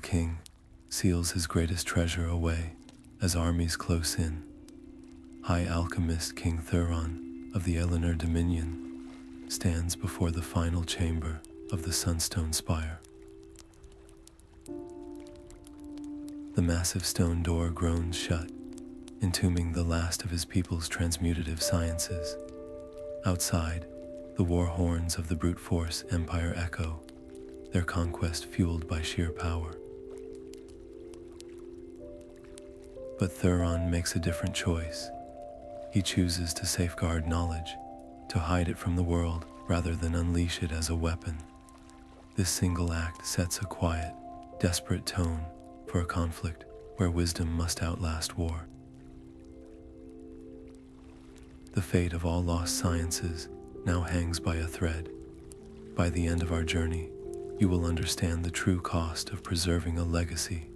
king seals his greatest treasure away as armies close in. High Alchemist-King Theron of the Alinor Dominion stands before the final chamber of the Sunstone Spire. The massive stone door groans shut, entombing the last of his people's transmutative sciences. Outside, the war horns of the brute force empire echo, their conquest fueled by sheer power. But Thuron makes a different choice. He chooses to safeguard knowledge, to hide it from the world rather than unleash it as a weapon. This single act sets a quiet, desperate tone for a conflict where wisdom must outlast war. The fate of all lost sciences now hangs by a thread. By the end of our journey, you will understand the true cost of preserving a legacy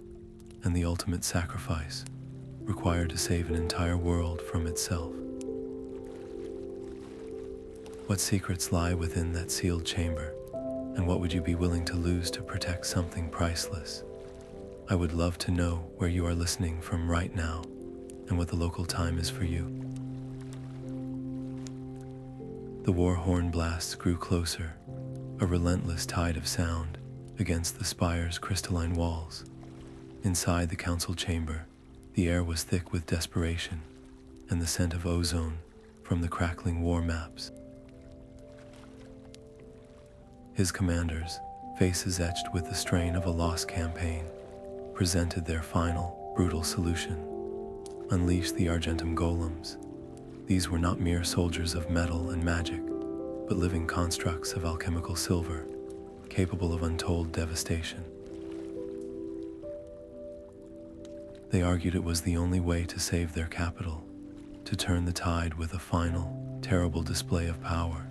and the ultimate sacrifice required to save an entire world from itself. What secrets lie within that sealed chamber, and what would you be willing to lose to protect something priceless? I would love to know where you are listening from right now and what the local time is for you. The war horn blasts grew closer, a relentless tide of sound against the spire's crystalline walls. Inside the council chamber, the air was thick with desperation and the scent of ozone from the crackling war maps. His commanders, faces etched with the strain of a lost campaign, presented their final, brutal solution. Unleash the Argentum Golems. These were not mere soldiers of metal and magic, but living constructs of alchemical silver, capable of untold devastation. They argued it was the only way to save their capital, to turn the tide with a final, terrible display of power.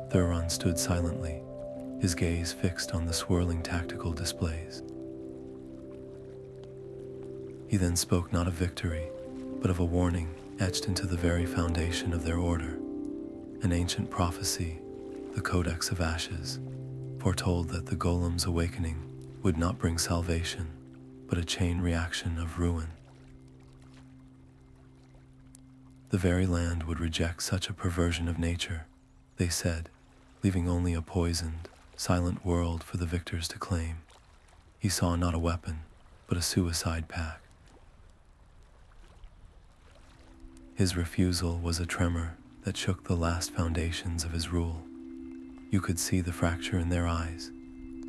Thuron stood silently, his gaze fixed on the swirling tactical displays. He then spoke not of victory, but of a warning etched into the very foundation of their order. An ancient prophecy, the Codex of Ashes, foretold that the Golem's awakening would not bring salvation, but a chain reaction of ruin. The very land would reject such a perversion of nature, they said, leaving only a poisoned, silent world for the victors to claim. He saw not a weapon, but a suicide pact. His refusal was a tremor that shook the last foundations of his rule. You could see the fracture in their eyes,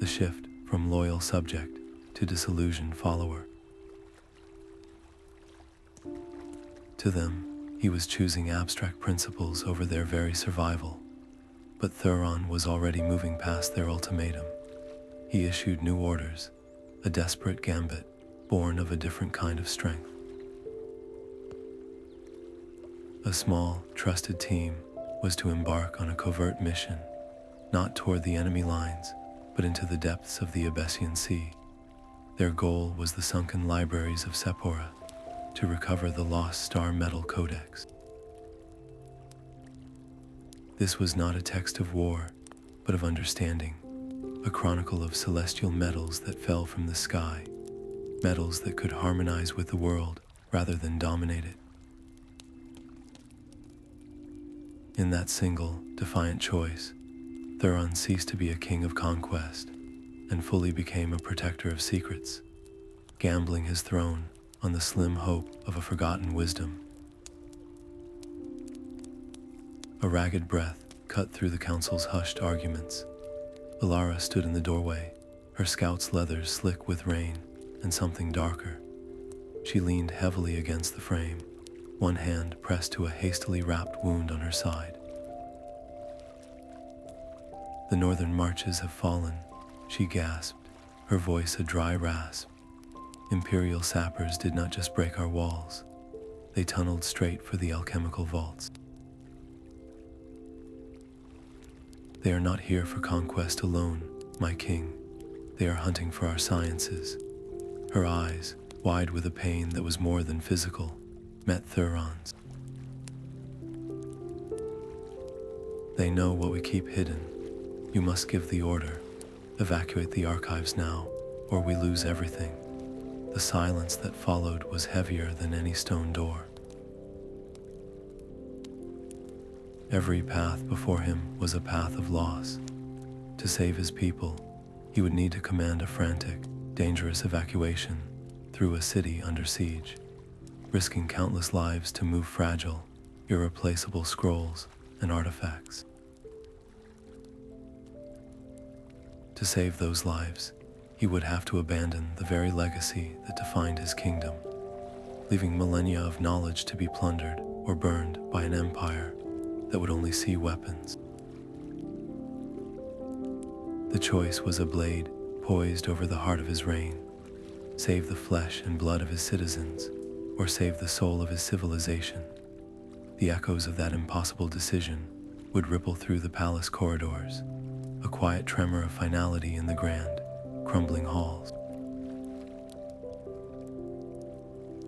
the shift from loyal subject to disillusioned follower. To them, he was choosing abstract principles over their very survival. But Thuron was already moving past their ultimatum. He issued new orders, a desperate gambit born of a different kind of strength. A small, trusted team was to embark on a covert mission, not toward the enemy lines, but into the depths of the Abyssinian Sea. Their goal was the sunken libraries of Sephora, to recover the lost Star-Metal Codex. This was not a text of war, but of understanding, a chronicle of celestial metals that fell from the sky, metals that could harmonize with the world rather than dominate it. In that single, defiant choice, Thuron ceased to be a king of conquest and fully became a protector of secrets, gambling his throne on the slim hope of a forgotten wisdom. A ragged breath cut through the council's hushed arguments. Alara stood in the doorway, her scout's leathers slick with rain and something darker. She leaned heavily against the frame, one hand pressed to a hastily wrapped wound on her side. The northern marches have fallen, she gasped, her voice a dry rasp. Imperial sappers did not just break our walls, they tunneled straight for the alchemical vaults. They are not here for conquest alone, my king. They are hunting for our sciences. Her eyes, wide with a pain that was more than physical, met Thuron's. They know what we keep hidden. You must give the order. Evacuate the archives now, or we lose everything. The silence that followed was heavier than any stone door. Every path before him was a path of loss. To save his people, he would need to command a frantic, dangerous evacuation through a city under siege, risking countless lives to move fragile, irreplaceable scrolls and artifacts. To save those lives, he would have to abandon the very legacy that defined his kingdom, leaving millennia of knowledge to be plundered or burned by an empire that would only see weapons. The choice was a blade poised over the heart of his reign: save the flesh and blood of his citizens, or save the soul of his civilization. The echoes of that impossible decision would ripple through the palace corridors, a quiet tremor of finality in the grand, crumbling halls.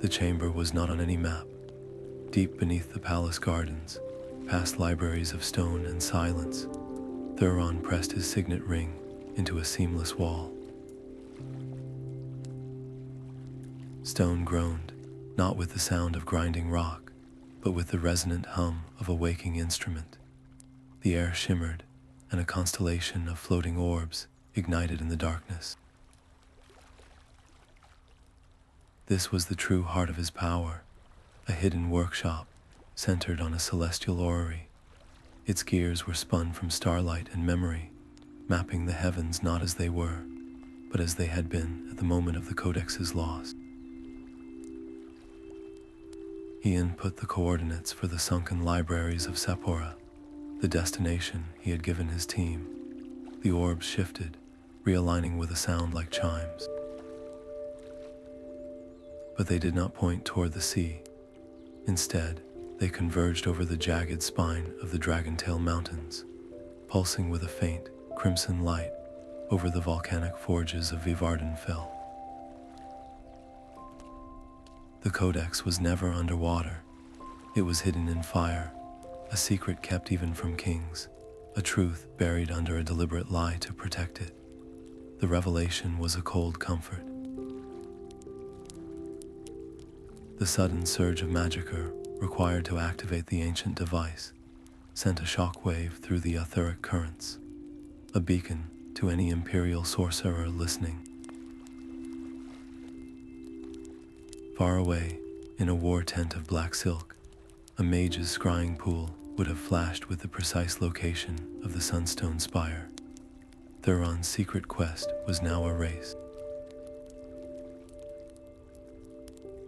The chamber was not on any map. Deep beneath the palace gardens, past libraries of stone and silence, Thuron pressed his signet ring into a seamless wall. Stone groaned, not with the sound of grinding rock, but with the resonant hum of a waking instrument. The air shimmered, and a constellation of floating orbs ignited in the darkness. This was the true heart of his power, a hidden workshop centered on a celestial orrery. Its gears were spun from starlight and memory, mapping the heavens not as they were, but as they had been at the moment of the Codex's loss. He input the coordinates for the sunken libraries of Sephora, the destination he had given his team. The orbs shifted, realigning with a sound like chimes. But they did not point toward the sea. Instead, they converged over the jagged spine of the Dragontail Mountains, pulsing with a faint, crimson light over the volcanic forges of Vivardenfell. The Codex was never underwater. It was hidden in fire, a secret kept even from kings, a truth buried under a deliberate lie to protect it. The revelation was a cold comfort. The sudden surge of magicka required to activate the ancient device sent a shockwave through the etheric currents, a beacon to any imperial sorcerer listening. Far away, in a war tent of black silk, a mage's scrying pool would have flashed with the precise location of the sunstone spire. Thuron's secret quest was now erased.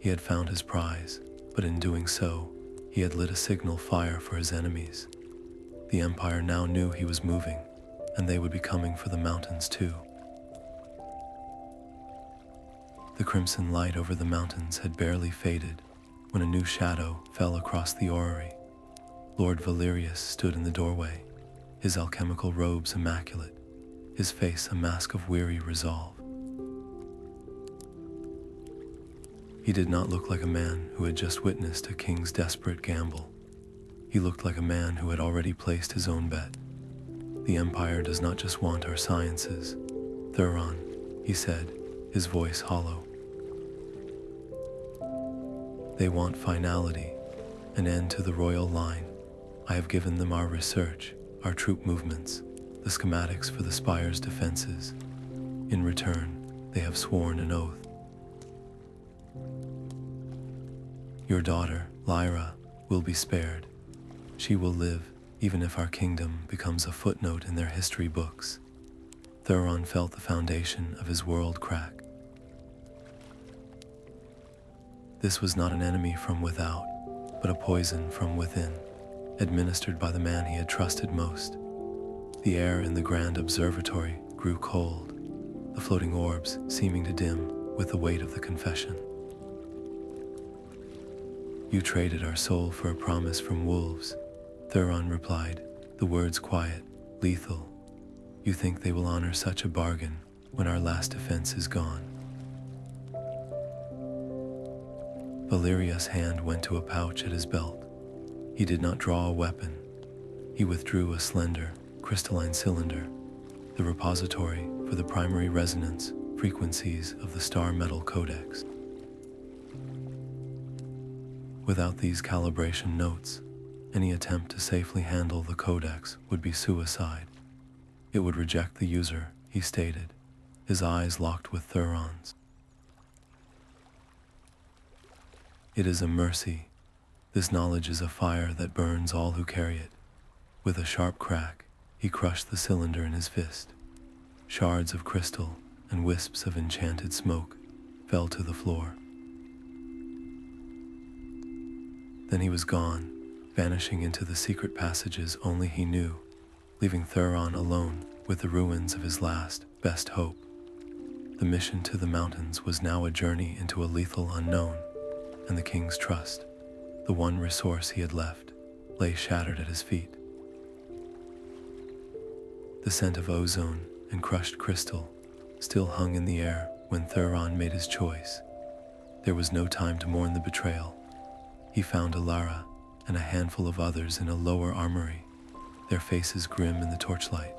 He had found his prize, but in doing so, he had lit a signal fire for his enemies. The Empire now knew he was moving, and they would be coming for the mountains too. The crimson light over the mountains had barely faded when a new shadow fell across the orrery. Lord Valerius stood in the doorway, his alchemical robes immaculate, his face a mask of weary resolve. He did not look like a man who had just witnessed a king's desperate gamble. He looked like a man who had already placed his own bet. The Empire does not just want our sciences, Thuron, he said, his voice hollow. They want finality, an end to the royal line. I have given them our research, our troop movements, the schematics for the spire's defenses. In return, they have sworn an oath. Your daughter, Lyra, will be spared. She will live, even if our kingdom becomes a footnote in their history books. Thuron felt the foundation of his world crack. This was not an enemy from without, but a poison from within, administered by the man he had trusted most. The air in the grand observatory grew cold, the floating orbs seeming to dim with the weight of the confession. You traded our soul for a promise from wolves, Thuron replied, the words quiet, lethal. You think they will honor such a bargain when our last defense is gone. Valerius' hand went to a pouch at his belt. He did not draw a weapon. He withdrew a slender, crystalline cylinder, the repository for the primary resonance frequencies of the Star-Metal Codex. Without these calibration notes, any attempt to safely handle the Codex would be suicide. It would reject the user, he stated, his eyes locked with Thuron's. It is a mercy. This knowledge is a fire that burns all who carry it. With a sharp crack, he crushed the cylinder in his fist. Shards of crystal and wisps of enchanted smoke fell to the floor. Then he was gone, vanishing into the secret passages only he knew, leaving Thuron alone with the ruins of his last, best hope. The mission to the mountains was now a journey into a lethal unknown, and the king's trust, the one resource he had left, lay shattered at his feet. The scent of ozone and crushed crystal still hung in the air when Thuron made his choice. There was no time to mourn the betrayal. He found Alara and a handful of others in a lower armory, their faces grim in the torchlight.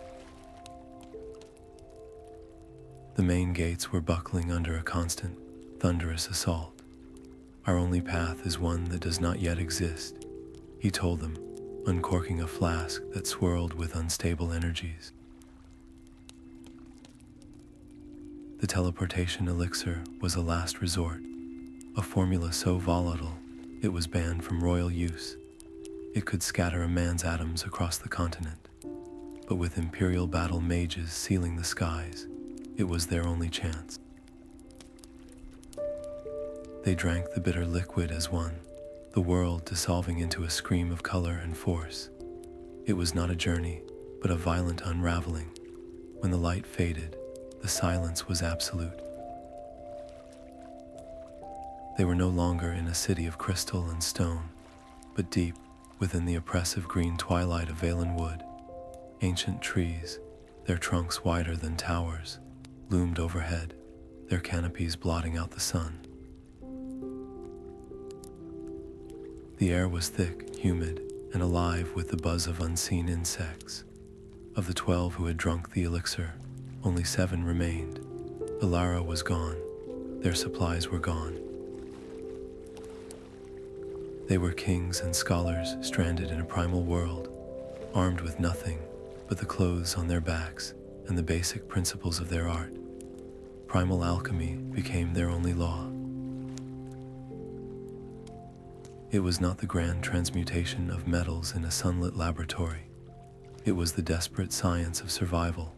The main gates were buckling under a constant, thunderous assault. Our only path is one that does not yet exist, he told them, uncorking a flask that swirled with unstable energies. The teleportation elixir was a last resort, a formula so volatile it was banned from royal use. It could scatter a man's atoms across the continent, but with imperial battle mages sealing the skies, it was their only chance. They drank the bitter liquid as one, the world dissolving into a scream of color and force. It was not a journey, but a violent unraveling. When the light faded, the silence was absolute. They were no longer in a city of crystal and stone, but deep within the oppressive green twilight of Valen Wood. Ancient trees, their trunks wider than towers, loomed overhead, their canopies blotting out the sun. The air was thick, humid, and alive with the buzz of unseen insects. Of the 12 who had drunk the elixir, only 7 remained. Alara was gone. Their supplies were gone. They were kings and scholars stranded in a primal world, armed with nothing but the clothes on their backs and the basic principles of their art. Primal alchemy became their only law. It was not the grand transmutation of metals in a sunlit laboratory. It was the desperate science of survival.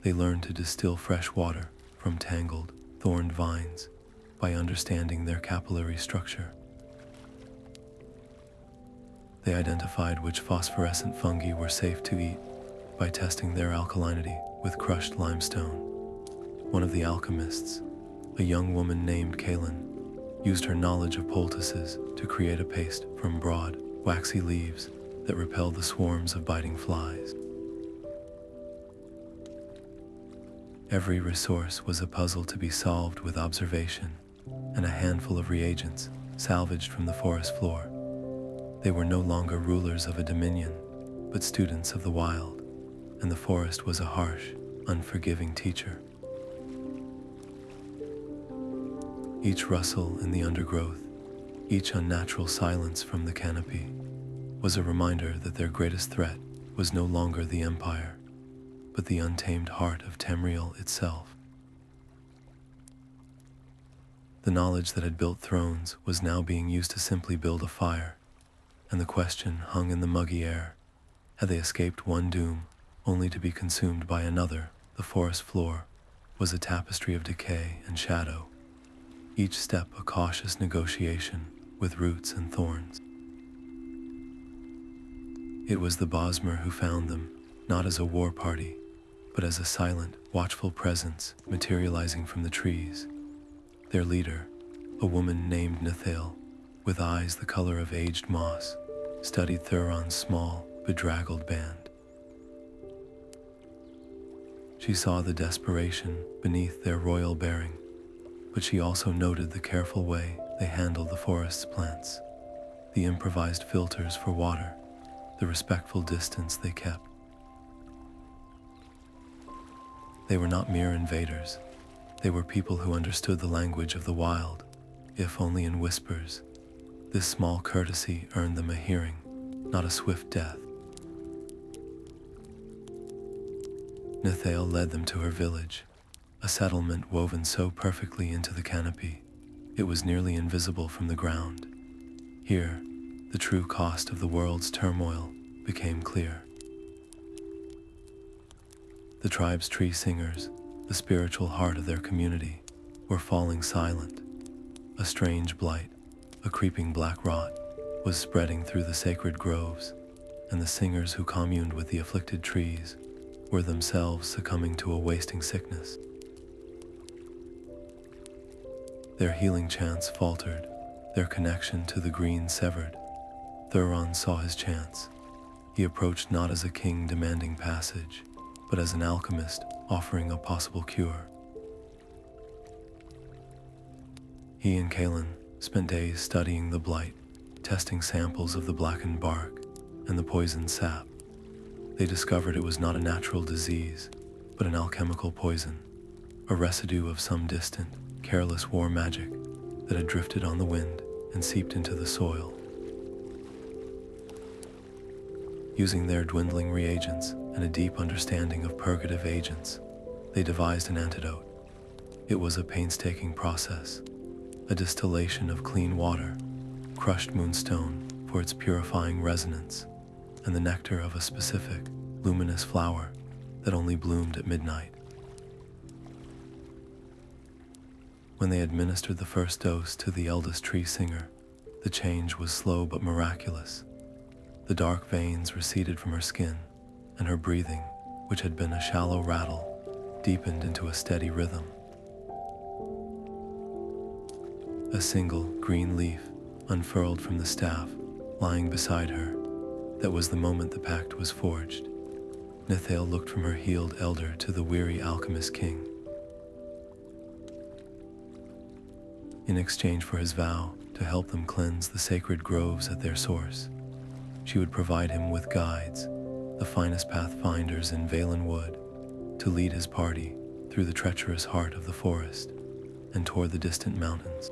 They learned to distill fresh water from tangled, thorned vines by understanding their capillary structure. They identified which phosphorescent fungi were safe to eat by testing their alkalinity with crushed limestone. One of the alchemists, a young woman named Kaelin, used her knowledge of poultices to create a paste from broad, waxy leaves that repelled the swarms of biting flies. Every resource was a puzzle to be solved with observation and a handful of reagents salvaged from the forest floor. They were no longer rulers of a dominion, but students of the wild, and the forest was a harsh, unforgiving teacher. Each rustle in the undergrowth, each unnatural silence from the canopy, was a reminder that their greatest threat was no longer the Empire, but the untamed heart of Tamriel itself. The knowledge that had built thrones was now being used to simply build a fire, and the question hung in the muggy air. Had they escaped one doom, only to be consumed by another? The forest floor was a tapestry of decay and shadow, each step a cautious negotiation with roots and thorns. It was the Bosmer who found them, not as a war party, but as a silent, watchful presence materializing from the trees. Their leader, a woman named Ethel, with eyes the color of aged moss, studied Thuron's small, bedraggled band. She saw the desperation beneath their royal bearing, but she also noted the careful way they handled the forest's plants, the improvised filters for water, the respectful distance they kept. They were not mere invaders. They were people who understood the language of the wild, if only in whispers. This small courtesy earned them a hearing, not a swift death. Ethel led them to her village, a settlement woven so perfectly into the canopy, it was nearly invisible from the ground. Here, the true cost of the world's turmoil became clear. The tribe's tree singers, the spiritual heart of their community, were falling silent. A strange blight, a creeping black rot, was spreading through the sacred groves, and the singers who communed with the afflicted trees were themselves succumbing to a wasting sickness. Their healing chants faltered, their connection to the green severed. Thuron saw his chance. He approached not as a king demanding passage, but as an alchemist offering a possible cure. He and Kalen spent days studying the blight, testing samples of the blackened bark and the poisoned sap. They discovered it was not a natural disease, but an alchemical poison, a residue of some distant, careless war magic that had drifted on the wind and seeped into the soil. Using their dwindling reagents and a deep understanding of purgative agents, they devised an antidote. It was a painstaking process, a distillation of clean water, crushed moonstone for its purifying resonance, and the nectar of a specific, luminous flower that only bloomed at midnight. When they administered the first dose to the eldest tree singer, the change was slow but miraculous. The dark veins receded from her skin, and her breathing, which had been a shallow rattle, deepened into a steady rhythm. A single green leaf unfurled from the staff lying beside her. That was the moment the pact was forged. Ethel looked from her healed elder to the weary Alchemist-King. In exchange for his vow to help them cleanse the sacred groves at their source, she would provide him with guides, the finest pathfinders in Valen Wood, to lead his party through the treacherous heart of the forest and toward the distant mountains.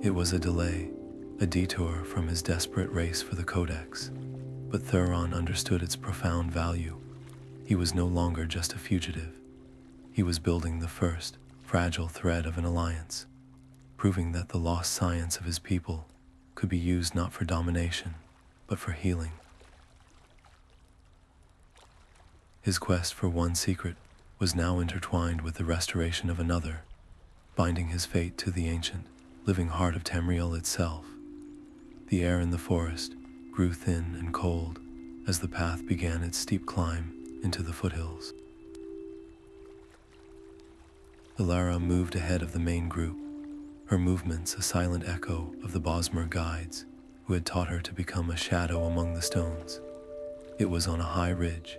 It was a delay, a detour from his desperate race for the Codex, but Thuron understood its profound value. He was no longer just a fugitive. He was building the first, fragile thread of an alliance, proving that the lost science of his people could be used not for domination, but for healing. His quest for one secret was now intertwined with the restoration of another, binding his fate to the ancient, living heart of Tamriel itself. The air in the forest grew thin and cold as the path began its steep climb into the foothills. Ilara moved ahead of the main group, her movements a silent echo of the Bosmer guides who had taught her to become a shadow among the stones. It was on a high ridge,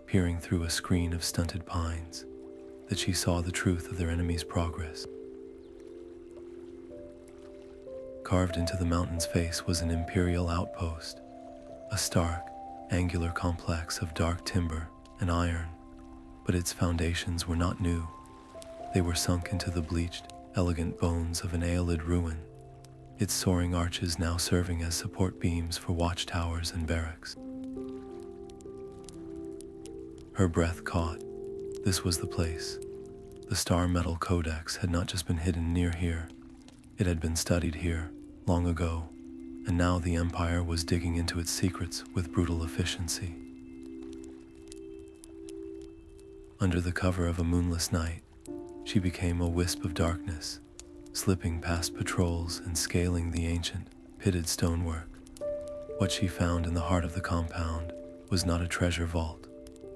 peering through a screen of stunted pines, that she saw the truth of their enemy's progress. Carved into the mountain's face was an imperial outpost, a stark, angular complex of dark timber and iron, but its foundations were not new. They were sunk into the bleached, elegant bones of an Aelid ruin, its soaring arches now serving as support beams for watchtowers and barracks. Her breath caught. This was the place. The Star-Metal Codex had not just been hidden near here. It had been studied here, long ago, and now the Empire was digging into its secrets with brutal efficiency. Under the cover of a moonless night, she became a wisp of darkness, slipping past patrols and scaling the ancient, pitted stonework. What she found in the heart of the compound was not a treasure vault,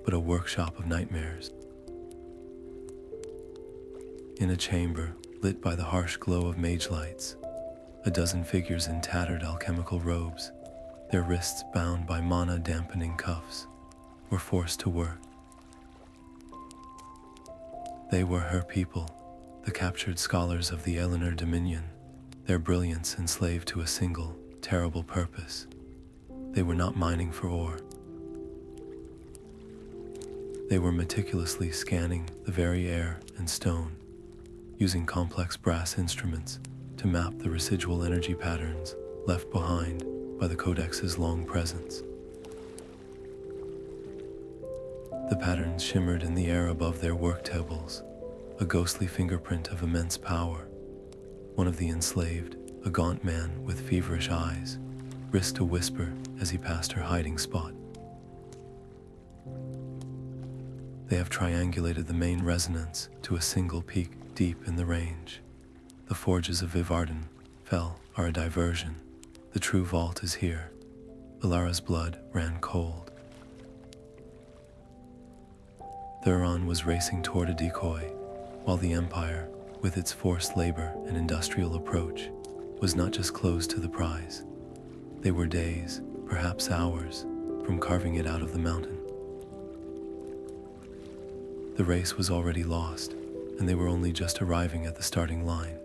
but a workshop of nightmares. In a chamber lit by the harsh glow of mage lights, a dozen figures in tattered alchemical robes, their wrists bound by mana-dampening cuffs, were forced to work. They were her people, the captured scholars of the Alinor Dominion, their brilliance enslaved to a single, terrible purpose. They were not mining for ore. They were meticulously scanning the very air and stone, using complex brass instruments to map the residual energy patterns left behind by the Codex's long presence. The patterns shimmered in the air above their work tables, a ghostly fingerprint of immense power. One of the enslaved, a gaunt man with feverish eyes, risked a whisper as he passed her hiding spot. They have triangulated the main resonance to a single peak deep in the range. The forges of Vivardin Fell are a diversion. The true vault is here. Ilara's blood ran cold. Thuron was racing toward a decoy, while the Empire, with its forced labor and industrial approach, was not just close to the prize. They were days, perhaps hours, from carving it out of the mountain. The race was already lost, and they were only just arriving at the starting line.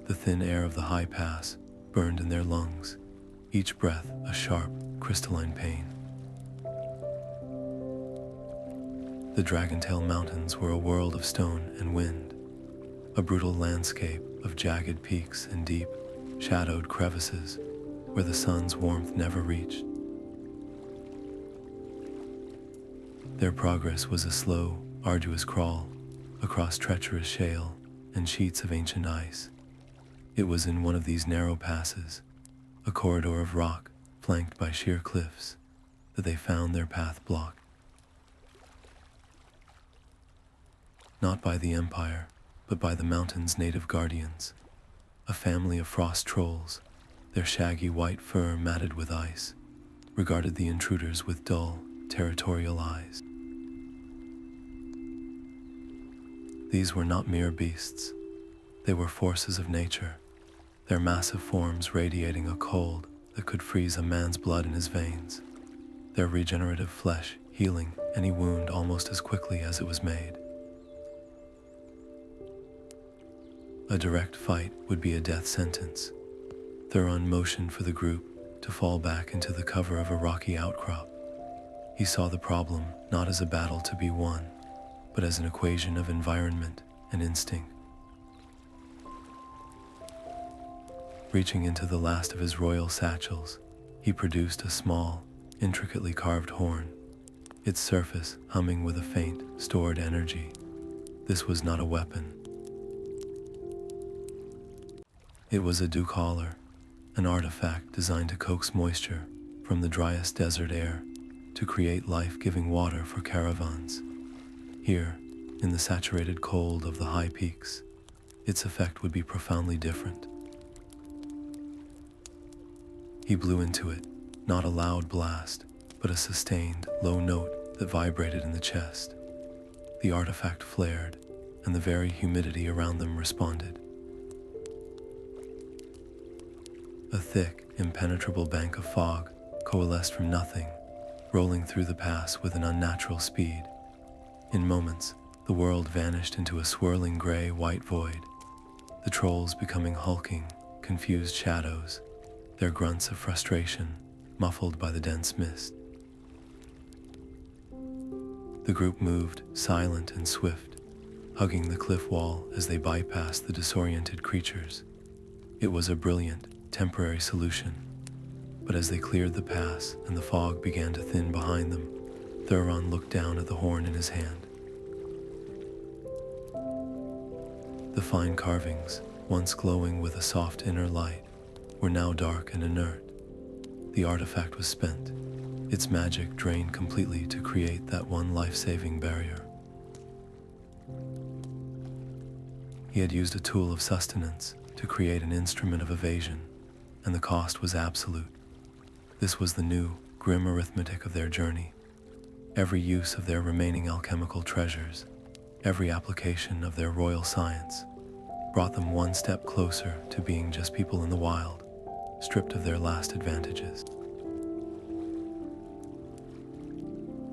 The thin air of the high pass burned in their lungs, each breath a sharp, crystalline pain. The Dragontail Mountains were a world of stone and wind, a brutal landscape of jagged peaks and deep, shadowed crevices where the sun's warmth never reached. Their progress was a slow, arduous crawl across treacherous shale and sheets of ancient ice. It was in one of these narrow passes, a corridor of rock flanked by sheer cliffs, that they found their path blocked. Not by the Empire, but by the mountain's native guardians, a family of frost trolls, their shaggy white fur matted with ice, regarded the intruders with dull, territorial eyes. These were not mere beasts. They were forces of nature, their massive forms radiating a cold that could freeze a man's blood in his veins, their regenerative flesh healing any wound almost as quickly as it was made. A direct fight would be a death sentence. Thuron motioned for the group to fall back into the cover of a rocky outcrop. He saw the problem not as a battle to be won, but as an equation of environment and instinct. Reaching into the last of his royal satchels, he produced a small, intricately carved horn, its surface humming with a faint, stored energy. This was not a weapon. It was a dew-collar, an artifact designed to coax moisture from the driest desert air to create life-giving water for caravans. Here, in the saturated cold of the high peaks, its effect would be profoundly different. He blew into it, not a loud blast, but a sustained, low note that vibrated in the chest. The artifact flared, and the very humidity around them responded. A thick, impenetrable bank of fog coalesced from nothing, rolling through the pass with an unnatural speed. In moments, the world vanished into a swirling gray-white void, the trolls becoming hulking, confused shadows, their grunts of frustration muffled by the dense mist. The group moved, silent and swift, hugging the cliff wall as they bypassed the disoriented creatures. It was a brilliant, temporary solution, but as they cleared the pass and the fog began to thin behind them, Thuron looked down at the horn in his hand. The fine carvings, once glowing with a soft inner light, were now dark and inert. The artifact was spent, its magic drained completely to create that one life-saving barrier. He had used a tool of sustenance to create an instrument of evasion, and the cost was absolute. This was the new, grim arithmetic of their journey. Every use of their remaining alchemical treasures, every application of their royal science, brought them one step closer to being just people in the wild, stripped of their last advantages.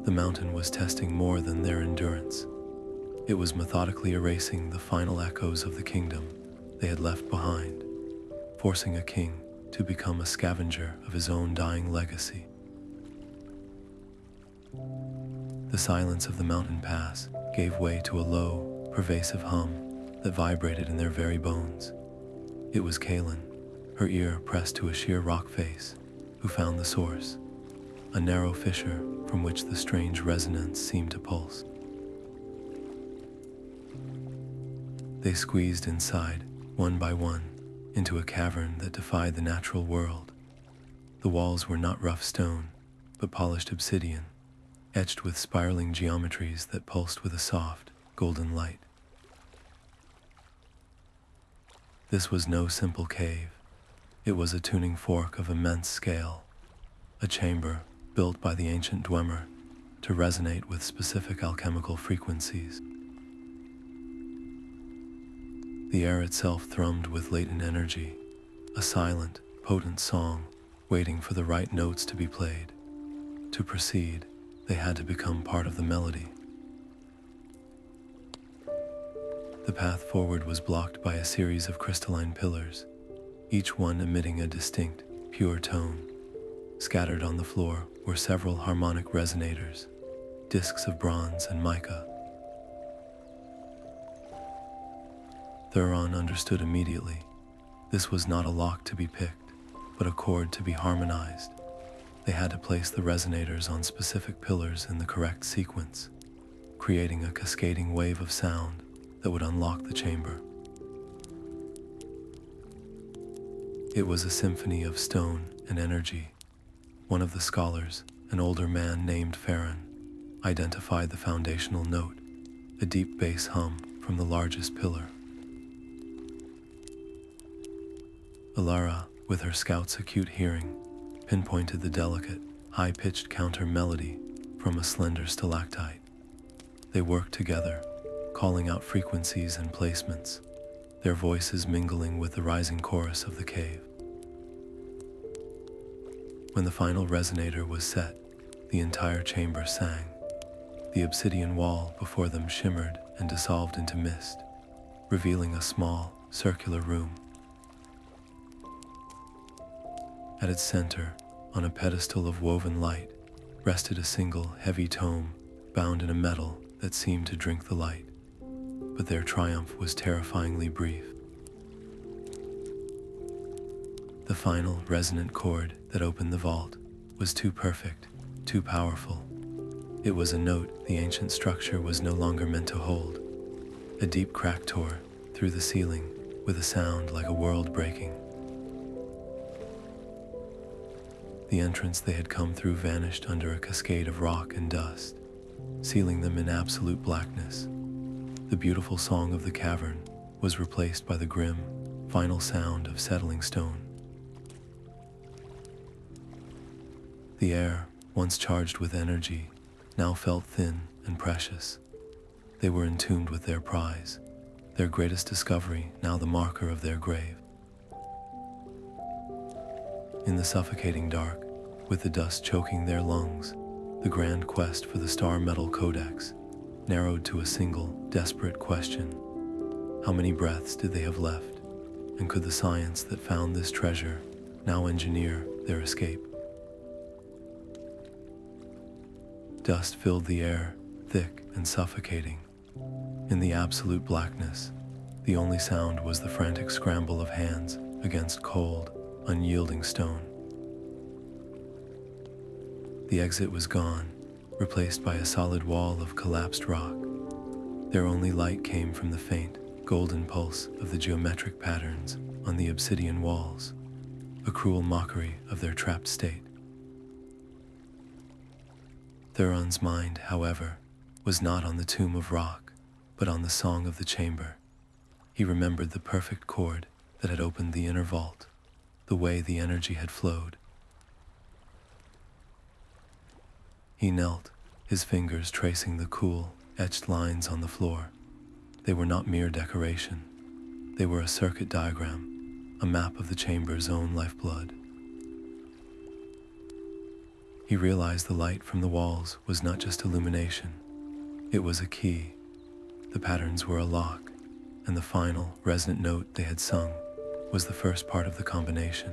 The mountain was testing more than their endurance. It was methodically erasing the final echoes of the kingdom they had left behind, forcing a king to become a scavenger of his own dying legacy. The silence of the mountain pass gave way to a low, pervasive hum that vibrated in their very bones. It was Kaelin, her ear pressed to a sheer rock face, who found the source, a narrow fissure from which the strange resonance seemed to pulse. They squeezed inside, one by one, into a cavern that defied the natural world. The walls were not rough stone, but polished obsidian, etched with spiraling geometries that pulsed with a soft, golden light. This was no simple cave. It was a tuning fork of immense scale, a chamber built by the ancient Dwemer to resonate with specific alchemical frequencies. The air itself thrummed with latent energy, a silent, potent song waiting for the right notes to be played. To proceed, they had to become part of the melody. The path forward was blocked by a series of crystalline pillars, each one emitting a distinct, pure tone. Scattered on the floor were several harmonic resonators, discs of bronze and mica. Thuron understood immediately. This was not a lock to be picked, but a chord to be harmonized. They had to place the resonators on specific pillars in the correct sequence, creating a cascading wave of sound that would unlock the chamber. It was a symphony of stone and energy. One of the scholars, an older man named Farin, identified the foundational note, a deep bass hum from the largest pillar. Ilara, with her scout's acute hearing, pinpointed the delicate, high-pitched counter melody from a slender stalactite. They worked together, calling out frequencies and placements, their voices mingling with the rising chorus of the cave. When the final resonator was set, the entire chamber sang. The obsidian wall before them shimmered and dissolved into mist, revealing a small, circular room. At its center, on a pedestal of woven light, rested a single heavy tome bound in a metal that seemed to drink the light. But their triumph was terrifyingly brief. The final resonant chord that opened the vault was too perfect, too powerful. It was a note the ancient structure was no longer meant to hold. A deep crack tore through the ceiling with a sound like a world breaking. The entrance they had come through vanished under a cascade of rock and dust, sealing them in absolute blackness. The beautiful song of the cavern was replaced by the grim, final sound of settling stone. The air, once charged with energy, now felt thin and precious. They were entombed with their prize, their greatest discovery, now the marker of their grave. In the suffocating dark, with the dust choking their lungs, the grand quest for the Star-Metal Codex narrowed to a single, desperate question. How many breaths did they have left, and could the science that found this treasure now engineer their escape? Dust filled the air, thick and suffocating. In the absolute blackness, the only sound was the frantic scramble of hands against cold, unyielding stone. The exit was gone, replaced by a solid wall of collapsed rock. Their only light came from the faint, golden pulse of the geometric patterns on the obsidian walls, a cruel mockery of their trapped state. Thuron's mind, however, was not on the tomb of rock, but on the song of the chamber. He remembered the perfect chord that had opened the inner vault, the way the energy had flowed. He knelt, his fingers tracing the cool, etched lines on the floor. They were not mere decoration. They were a circuit diagram, a map of the chamber's own lifeblood. He realized the light from the walls was not just illumination. It was a key. The patterns were a lock, and the final, resonant note they had sung was the first part of the combination.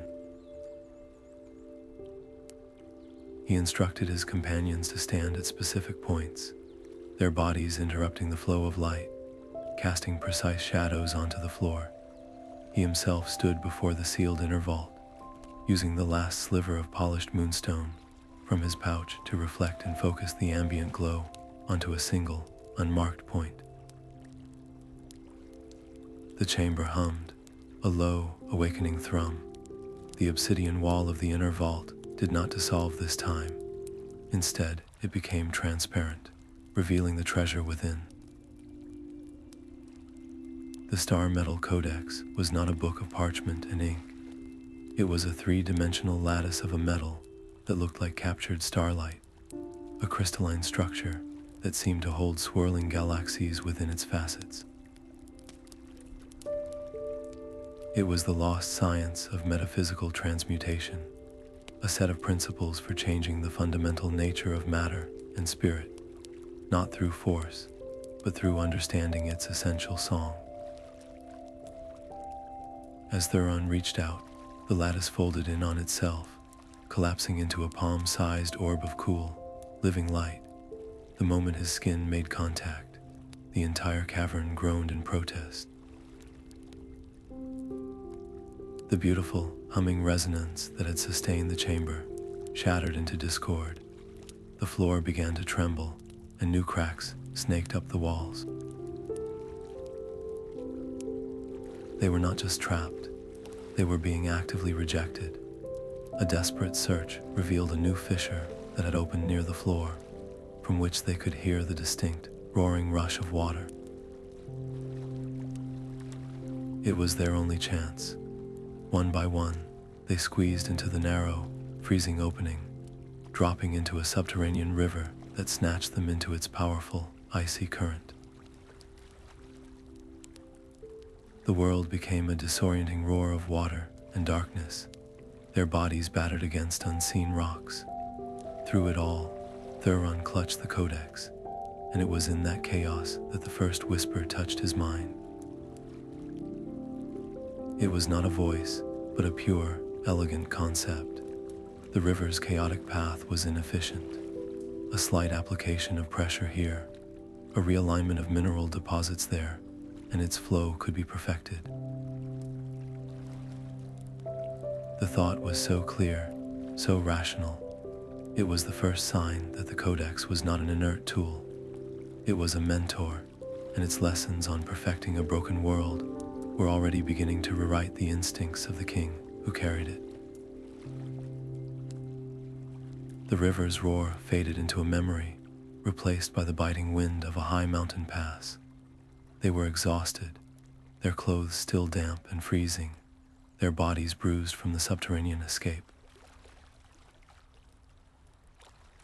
He instructed his companions to stand at specific points, their bodies interrupting the flow of light, casting precise shadows onto the floor. He himself stood before the sealed inner vault, using the last sliver of polished moonstone from his pouch to reflect and focus the ambient glow onto a single, unmarked point. The chamber hummed, a low, awakening thrum. The obsidian wall of the inner vault did not dissolve this time. Instead, it became transparent, revealing the treasure within. The Star-Metal Codex was not a book of parchment and ink. It was a three-dimensional lattice of a metal that looked like captured starlight, a crystalline structure that seemed to hold swirling galaxies within its facets. It was the lost science of metaphysical transmutation, a set of principles for changing the fundamental nature of matter and spirit, not through force, but through understanding its essential song. As Thuron reached out, the lattice folded in on itself, collapsing into a palm-sized orb of cool, living light. The moment his skin made contact, the entire cavern groaned in protest. The beautiful, humming resonance that had sustained the chamber shattered into discord. The floor began to tremble, and new cracks snaked up the walls. They were not just trapped, they were being actively rejected. A desperate search revealed a new fissure that had opened near the floor, from which they could hear the distinct, roaring rush of water. It was their only chance. One by one, they squeezed into the narrow, freezing opening, dropping into a subterranean river that snatched them into its powerful, icy current. The world became a disorienting roar of water and darkness, their bodies battered against unseen rocks. Through it all, Thuron clutched the Codex, and it was in that chaos that the first whisper touched his mind. It was not a voice, but a pure, elegant concept. The river's chaotic path was inefficient. A slight application of pressure here, a realignment of mineral deposits there, and its flow could be perfected. The thought was so clear, so rational. It was the first sign that the Codex was not an inert tool. It was a mentor, and its lessons on perfecting a broken world were already beginning to rewrite the instincts of the king who carried it. The river's roar faded into a memory, replaced by the biting wind of a high mountain pass. They were exhausted, their clothes still damp and freezing, their bodies bruised from the subterranean escape.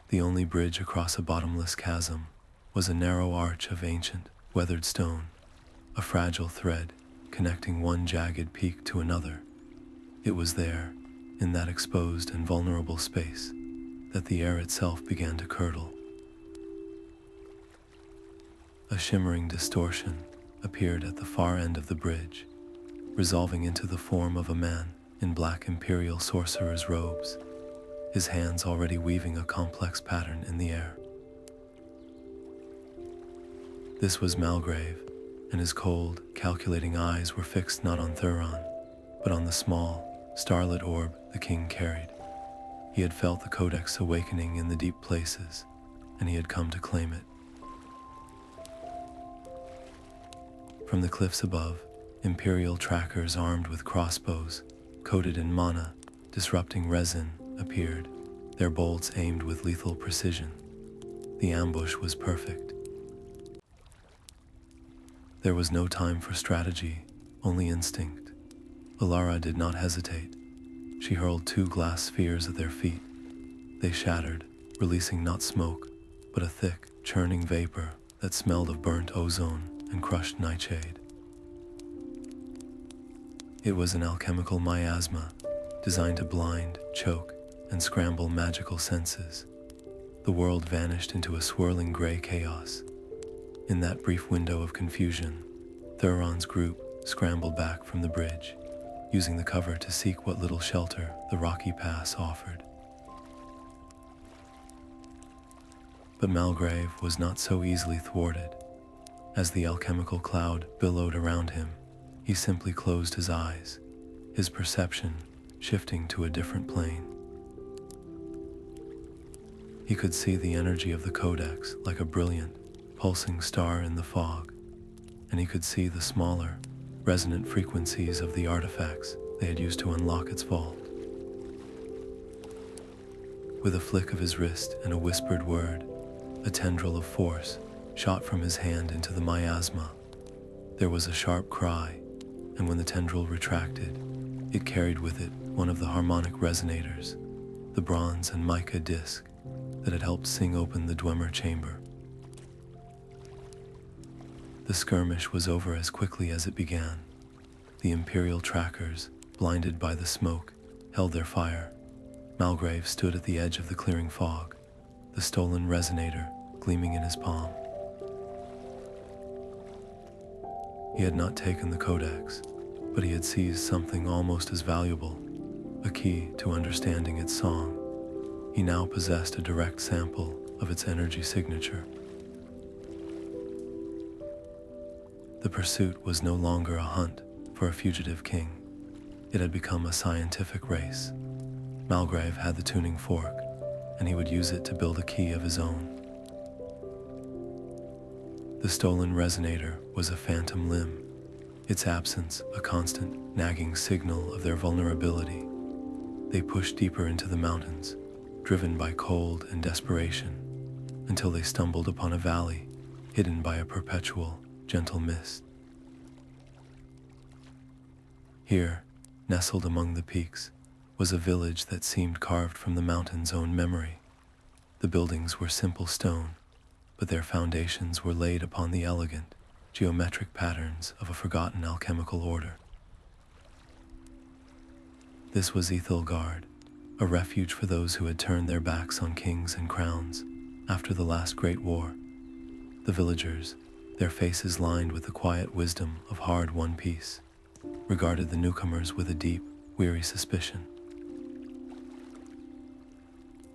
The only bridge across a bottomless chasm was a narrow arch of ancient, weathered stone, a fragile thread connecting one jagged peak to another. It was there, in that exposed and vulnerable space, that the air itself began to curdle. A shimmering distortion appeared at the far end of the bridge, resolving into the form of a man in black imperial sorcerer's robes, his hands already weaving a complex pattern in the air. This was Malgrave, and his cold, calculating eyes were fixed not on Thuron, but on the small, starlit orb the king carried. He had felt the Codex awakening in the deep places, and he had come to claim it. From the cliffs above, imperial trackers armed with crossbows, coated in mana, disrupting resin, appeared, their bolts aimed with lethal precision. The ambush was perfect. There was no time for strategy, only instinct. Alara did not hesitate. She hurled 2 glass spheres at their feet. They shattered, releasing not smoke, but a thick, churning vapor that smelled of burnt ozone and crushed nightshade. It was an alchemical miasma, designed to blind, choke, and scramble magical senses. The world vanished into a swirling gray chaos. In that brief window of confusion, Thuron's group scrambled back from the bridge, using the cover to seek what little shelter the rocky pass offered. But Malgrave was not so easily thwarted. As the alchemical cloud billowed around him, he simply closed his eyes, his perception shifting to a different plane. He could see the energy of the Codex like a brilliant, pulsing star in the fog, and he could see the smaller, resonant frequencies of the artifacts they had used to unlock its vault. With a flick of his wrist and a whispered word, a tendril of force shot from his hand into the miasma. There was a sharp cry, and when the tendril retracted, it carried with it one of the harmonic resonators, the bronze and mica disc that had helped sing open the Dwemer chamber. The skirmish was over as quickly as it began. The Imperial trackers, blinded by the smoke, held their fire. Malgrave stood at the edge of the clearing fog, the stolen resonator gleaming in his palm. He had not taken the Codex, but he had seized something almost as valuable, a key to understanding its song. He now possessed a direct sample of its energy signature. The pursuit was no longer a hunt for a fugitive king. It had become a scientific race. Malgrave had the tuning fork, and he would use it to build a key of his own. The stolen resonator was a phantom limb, its absence a constant, nagging signal of their vulnerability. They pushed deeper into the mountains, driven by cold and desperation, until they stumbled upon a valley hidden by a perpetual, gentle mist. Here, nestled among the peaks, was a village that seemed carved from the mountain's own memory. The buildings were simple stone, but their foundations were laid upon the elegant, geometric patterns of a forgotten alchemical order. This was Ethelgard, a refuge for those who had turned their backs on kings and crowns after the last great war. The villagers, their faces lined with the quiet wisdom of hard-won peace, regarded the newcomers with a deep, weary suspicion.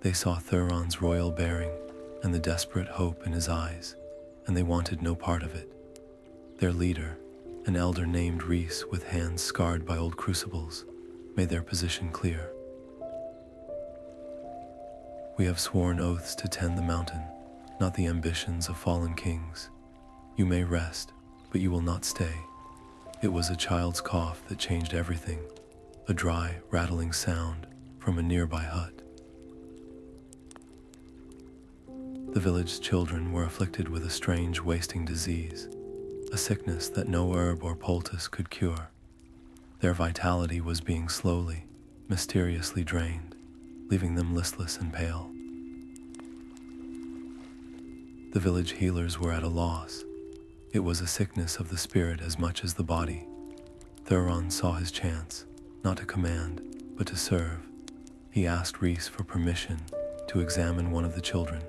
They saw Thuron's royal bearing and the desperate hope in his eyes, and they wanted no part of it. Their leader, an elder named Rhys with hands scarred by old crucibles, made their position clear. We have sworn oaths to tend the mountain, not the ambitions of fallen kings. You may rest, but you will not stay. It was a child's cough that changed everything, a dry, rattling sound from a nearby hut. The village's children were afflicted with a strange wasting disease, a sickness that no herb or poultice could cure. Their vitality was being slowly, mysteriously drained, leaving them listless and pale. The village healers were at a loss. It was a sickness of the spirit as much as the body. Thuron saw his chance, not to command, but to serve. He asked Rhys for permission to examine one of the children.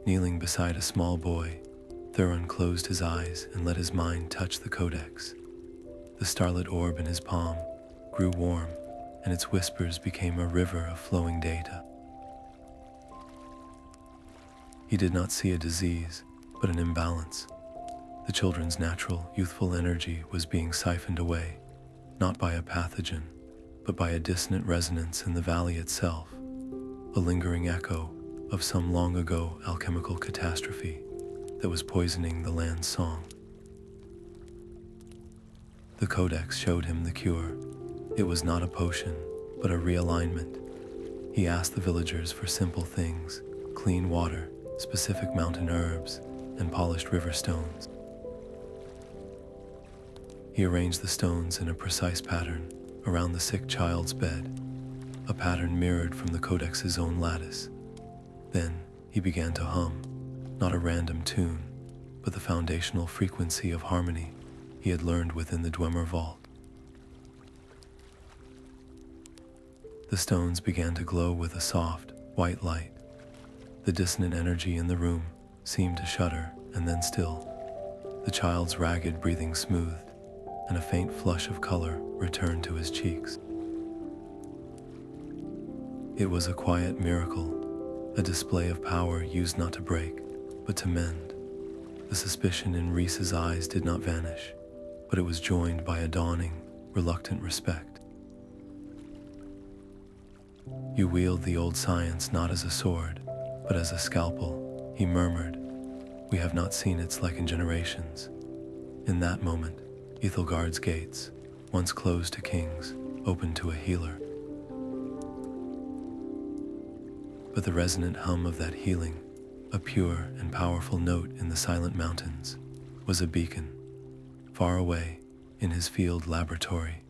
Kneeling beside a small boy, Thuron closed his eyes and let his mind touch the Codex. The starlit orb in his palm grew warm, and its whispers became a river of flowing data. He did not see a disease, but an imbalance. The children's natural, youthful energy was being siphoned away, not by a pathogen, but by a dissonant resonance in the valley itself, a lingering echo of some long-ago alchemical catastrophe that was poisoning the land's song. The Codex showed him the cure. It was not a potion, but a realignment. He asked the villagers for simple things: clean water, specific mountain herbs, and polished river stones. He arranged the stones in a precise pattern around the sick child's bed, a pattern mirrored from the Codex's own lattice. Then he began to hum, not a random tune, but the foundational frequency of harmony he had learned within the Dwemer vault. The stones began to glow with a soft, white light. The dissonant energy in the room seemed to shudder and then still. The child's ragged breathing smoothed, and a faint flush of color returned to his cheeks. It was a quiet miracle, a display of power used not to break, but to mend. The suspicion in Rhys's eyes did not vanish, but it was joined by a dawning, reluctant respect. "You wield the old science not as a sword, but as a scalpel," he murmured. "We have not seen its like in generations." In that moment, Ethelgard's gates, once closed to kings, opened to a healer. But the resonant hum of that healing, a pure and powerful note in the silent mountains, was a beacon. Far away, in his field laboratory,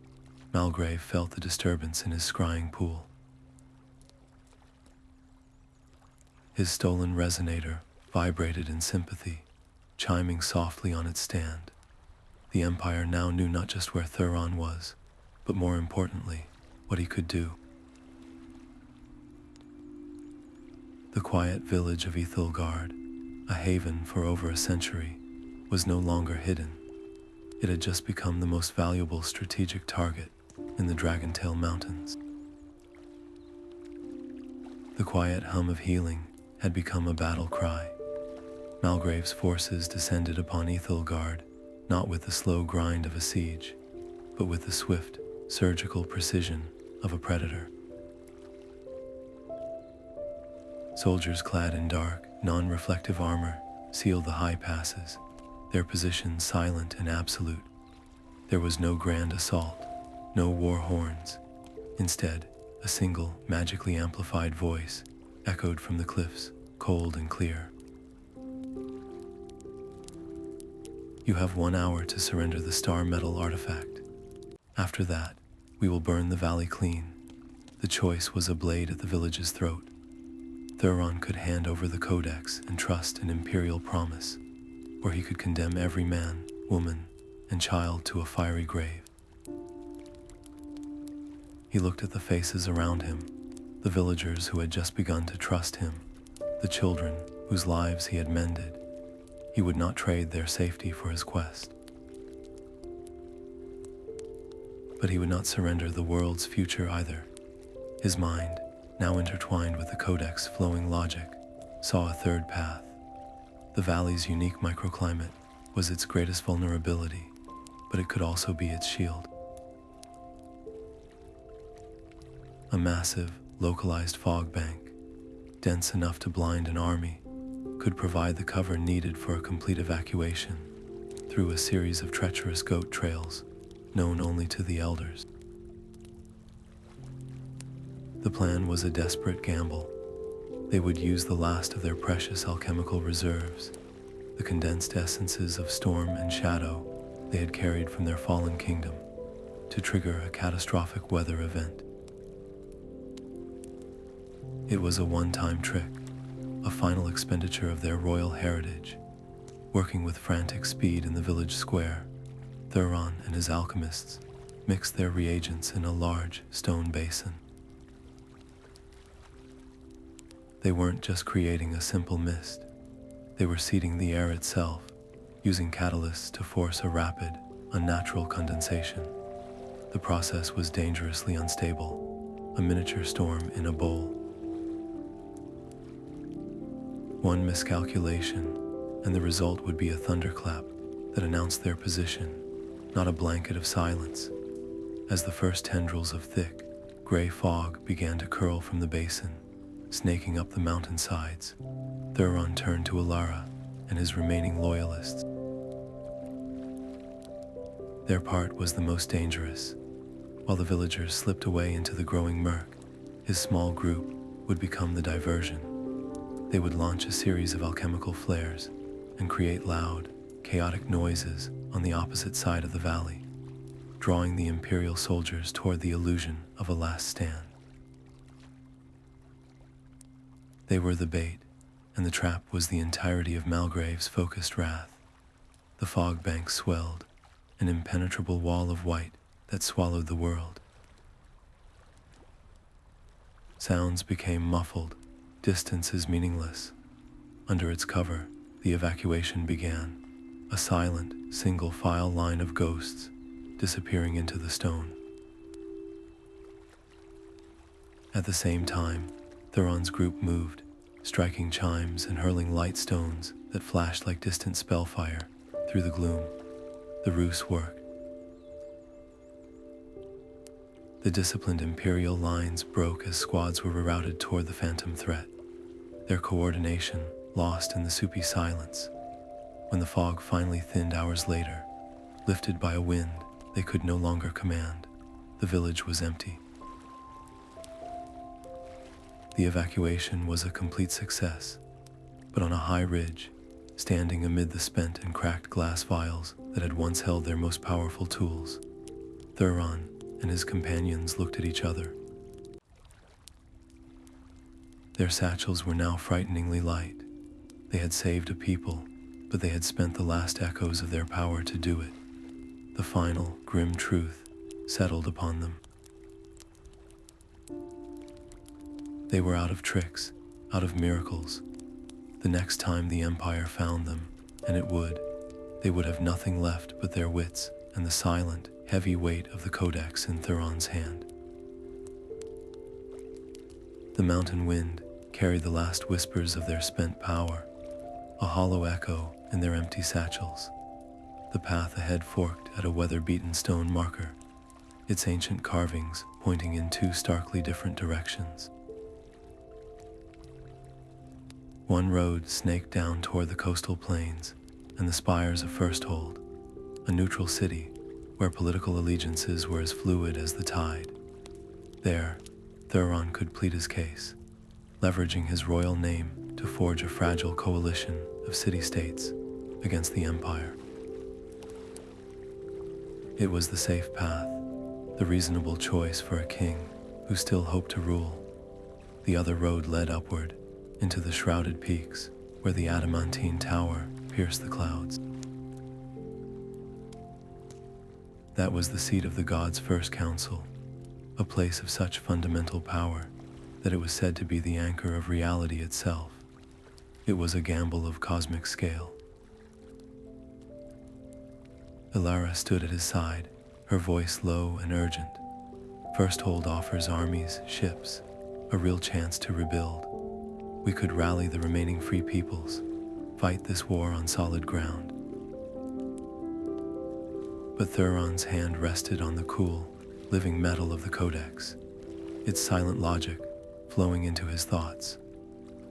Malgrave felt the disturbance in his scrying pool. His stolen resonator vibrated in sympathy, chiming softly on its stand. The Empire now knew not just where Thuron was, but more importantly, what he could do. The quiet village of Ethelgard, a haven for over a century, was no longer hidden. It had just become the most valuable strategic target in the Dragontail Mountains. The quiet hum of healing had become a battle cry. Malgrave's forces descended upon Ethelgard, not with the slow grind of a siege, but with the swift, surgical precision of a predator. Soldiers clad in dark, non-reflective armor sealed the high passes, their positions silent and absolute. There was no grand assault, no war horns. Instead, a single, magically amplified voice echoed from the cliffs, cold and clear. "You have 1 hour to surrender the Star-Metal artifact. After that, we will burn the valley clean." The choice was a blade at the village's throat. Thuron could hand over the Codex and trust an imperial promise, or he could condemn every man, woman, and child to a fiery grave. He looked at the faces around him, the villagers who had just begun to trust him, the children whose lives he had mended. He would not trade their safety for his quest. But he would not surrender the world's future either. His mind, now intertwined with the Codex's flowing logic, saw a third path. The valley's unique microclimate was its greatest vulnerability, but it could also be its shield. A massive, localized fog bank, dense enough to blind an army, could provide the cover needed for a complete evacuation through a series of treacherous goat trails known only to the elders. The plan was a desperate gamble. They would use the last of their precious alchemical reserves, the condensed essences of storm and shadow they had carried from their fallen kingdom, to trigger a catastrophic weather event. It was a one-time trick, a final expenditure of their royal heritage. Working with frantic speed in the village square, Thuron and his alchemists mixed their reagents in a large stone basin. They weren't just creating a simple mist. They were seeding the air itself, using catalysts to force a rapid, unnatural condensation. The process was dangerously unstable, a miniature storm in a bowl. One miscalculation, and the result would be a thunderclap that announced their position, not a blanket of silence. As the first tendrils of thick, gray fog began to curl from the basin, snaking up the mountainsides, Thuron turned to Alara and his remaining loyalists. Their part was the most dangerous. While the villagers slipped away into the growing murk, his small group would become the diversion. They would launch a series of alchemical flares and create loud, chaotic noises on the opposite side of the valley, drawing the Imperial soldiers toward the illusion of a last stand. They were the bait, and the trap was the entirety of Malgrave's focused wrath. The fog bank swelled, an impenetrable wall of white that swallowed the world. Sounds became muffled, distances meaningless. Under its cover, the evacuation began, a silent, single-file line of ghosts disappearing into the stone. At the same time, Thuron's group moved, striking chimes and hurling light stones that flashed like distant spellfire through the gloom. The ruse worked. The disciplined Imperial lines broke as squads were rerouted toward the phantom threat, their coordination lost in the soupy silence. When the fog finally thinned hours later, lifted by a wind they could no longer command, the village was empty. The evacuation was a complete success, but on a high ridge, standing amid the spent and cracked glass vials that had once held their most powerful tools, Thuron and his companions looked at each other. Their satchels were now frighteningly light. They had saved a people, but they had spent the last echoes of their power to do it. The final, grim truth settled upon them. They were out of tricks, out of miracles. The next time the Empire found them, and it would, they would have nothing left but their wits and the silent, heavy weight of the Codex in Thuron's hand. The mountain wind carried the last whispers of their spent power, a hollow echo in their empty satchels. The path ahead forked at a weather-beaten stone marker, its ancient carvings pointing in two starkly different directions. One road snaked down toward the coastal plains and the spires of Firsthold, a neutral city where political allegiances were as fluid as the tide. There, Thuron could plead his case, leveraging his royal name to forge a fragile coalition of city-states against the Empire. It was the safe path, the reasonable choice for a king who still hoped to rule. The other road led upward into the shrouded peaks where the Adamantine Tower pierced the clouds. That was the seat of the gods' first council, a place of such fundamental power that it was said to be the anchor of reality itself. It was a gamble of cosmic scale. Ilara stood at his side, her voice low and urgent. Firsthold offers armies, ships, a real chance to rebuild. We could rally the remaining free peoples, fight this war on solid ground. But Thuron's hand rested on the cool, living metal of the Codex, its silent logic flowing into his thoughts.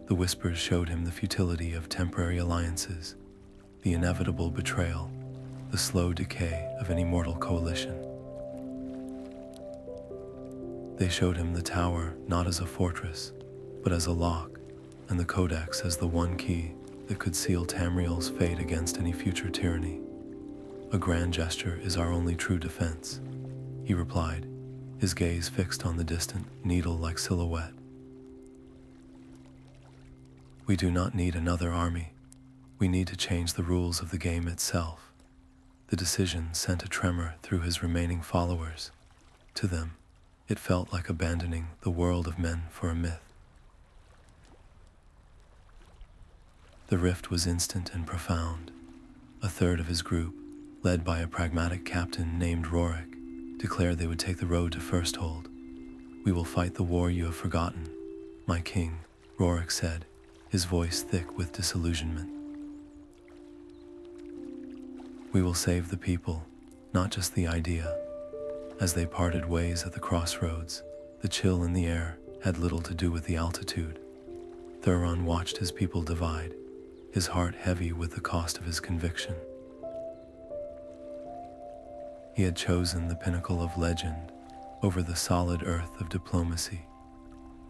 The whispers showed him the futility of temporary alliances, the inevitable betrayal, the slow decay of any mortal coalition. They showed him the tower not as a fortress, but as a lock, and the Codex as the one key that could seal Tamriel's fate against any future tyranny. A grand gesture is our only true defense, he replied, his gaze fixed on the distant, needle-like silhouette. We do not need another army. We need to change the rules of the game itself. The decision sent a tremor through his remaining followers. To them, it felt like abandoning the world of men for a myth. The rift was instant and profound. A third of his group, led by a pragmatic captain named Rorik, declared they would take the road to Firsthold. We will fight the war you have forgotten, my king, Rorik said, his voice thick with disillusionment. We will save the people, not just the idea. As they parted ways at the crossroads, the chill in the air had little to do with the altitude. Thuron watched his people divide, his heart heavy with the cost of his conviction. He had chosen the pinnacle of legend over the solid earth of diplomacy,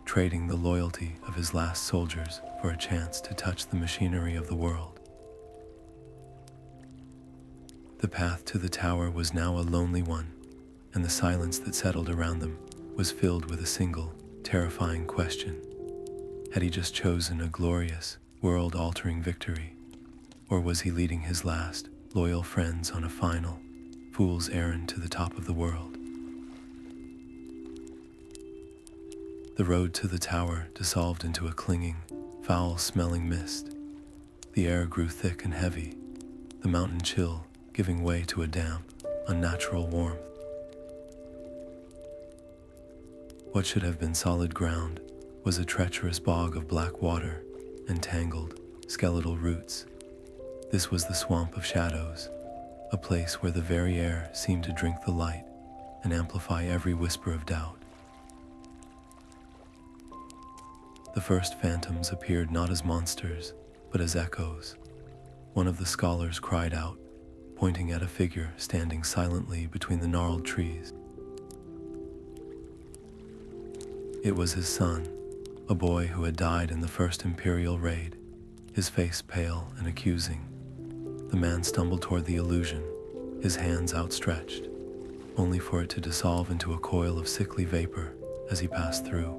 trading the loyalty of his last soldiers for a chance to touch the machinery of the world. The path to the tower was now a lonely one, and the silence that settled around them was filled with a single, terrifying question. Had he just chosen a glorious, world-altering victory, or was he leading his last, loyal friends on a final, fool's errand to the top of the world? The road to the tower dissolved into a clinging, foul-smelling mist. The air grew thick and heavy, the mountain chill giving way to a damp, unnatural warmth. What should have been solid ground was a treacherous bog of black water and tangled, skeletal roots. This was the Swamp of Shadows, a place where the very air seemed to drink the light and amplify every whisper of doubt. The first phantoms appeared not as monsters, but as echoes. One of the scholars cried out, pointing at a figure standing silently between the gnarled trees. It was his son, a boy who had died in the first Imperial raid, his face pale and accusing. The man stumbled toward the illusion, his hands outstretched, only for it to dissolve into a coil of sickly vapor as he passed through.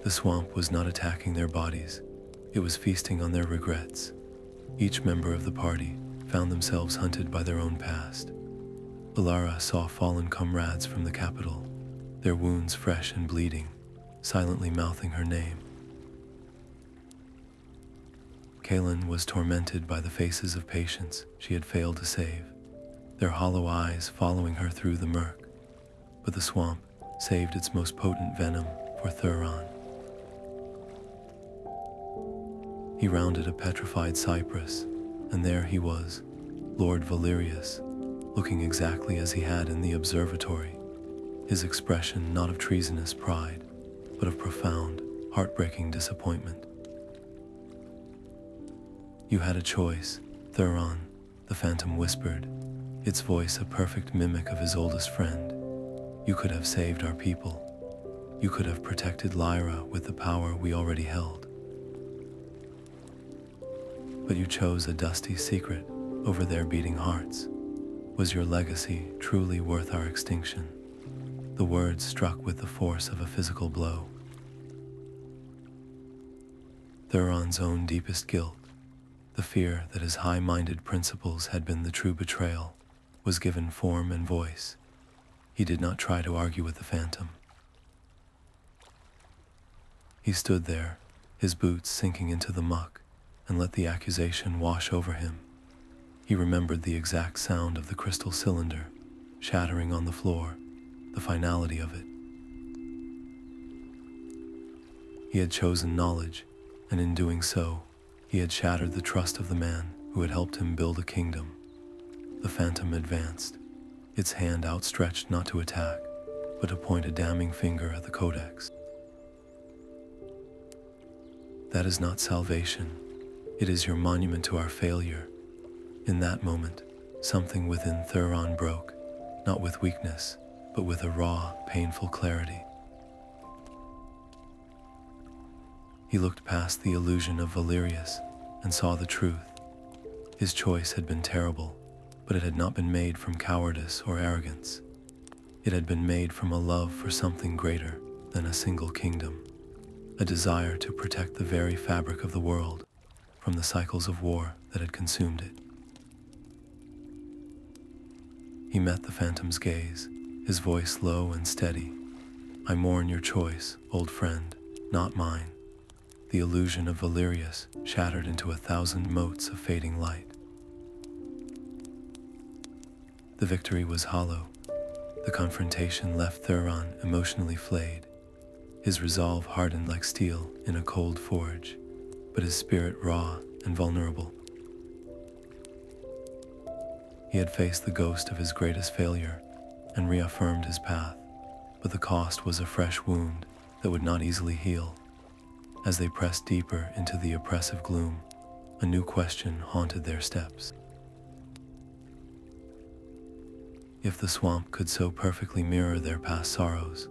The swamp was not attacking their bodies, it was feasting on their regrets. Each member of the party found themselves hunted by their own past. Alara saw fallen comrades from the capital, their wounds fresh and bleeding, silently mouthing her name. Kaelin was tormented by the faces of patients she had failed to save, their hollow eyes following her through the murk. But the swamp saved its most potent venom for Thuron. He rounded a petrified cypress, and there he was, Lord Valerius, looking exactly as he had in the observatory, his expression not of treasonous pride, but of profound, heartbreaking disappointment. "You had a choice, Thuron," the phantom whispered, its voice a perfect mimic of his oldest friend. "You could have saved our people. You could have protected Lyra with the power we already held. But you chose a dusty secret over their beating hearts. Was your legacy truly worth our extinction?" The words struck with the force of a physical blow. Thuron's own deepest guilt, the fear that his high-minded principles had been the true betrayal, was given form and voice. He did not try to argue with the phantom. He stood there, his boots sinking into the muck, and let the accusation wash over him. He remembered the exact sound of the crystal cylinder, shattering on the floor, the finality of it. He had chosen knowledge, and in doing so, he had shattered the trust of the man who had helped him build a kingdom. The phantom advanced, its hand outstretched not to attack, but to point a damning finger at the Codex. "That is not salvation. It is your monument to our failure." In that moment, something within Thuron broke, not with weakness, but with a raw, painful clarity. He looked past the illusion of Valerius and saw the truth. His choice had been terrible, but it had not been made from cowardice or arrogance. It had been made from a love for something greater than a single kingdom, a desire to protect the very fabric of the world from the cycles of war that had consumed it. He met the phantom's gaze, his voice low and steady. "I mourn your choice, old friend, not mine." The illusion of Valerius shattered into 1,000 motes of fading light. The victory was hollow. The confrontation left Thuron emotionally flayed. His resolve hardened like steel in a cold forge, but his spirit raw and vulnerable. He had faced the ghost of his greatest failure and reaffirmed his path, but the cost was a fresh wound that would not easily heal. As they pressed deeper into the oppressive gloom, a new question haunted their steps. If the swamp could so perfectly mirror their past sorrows,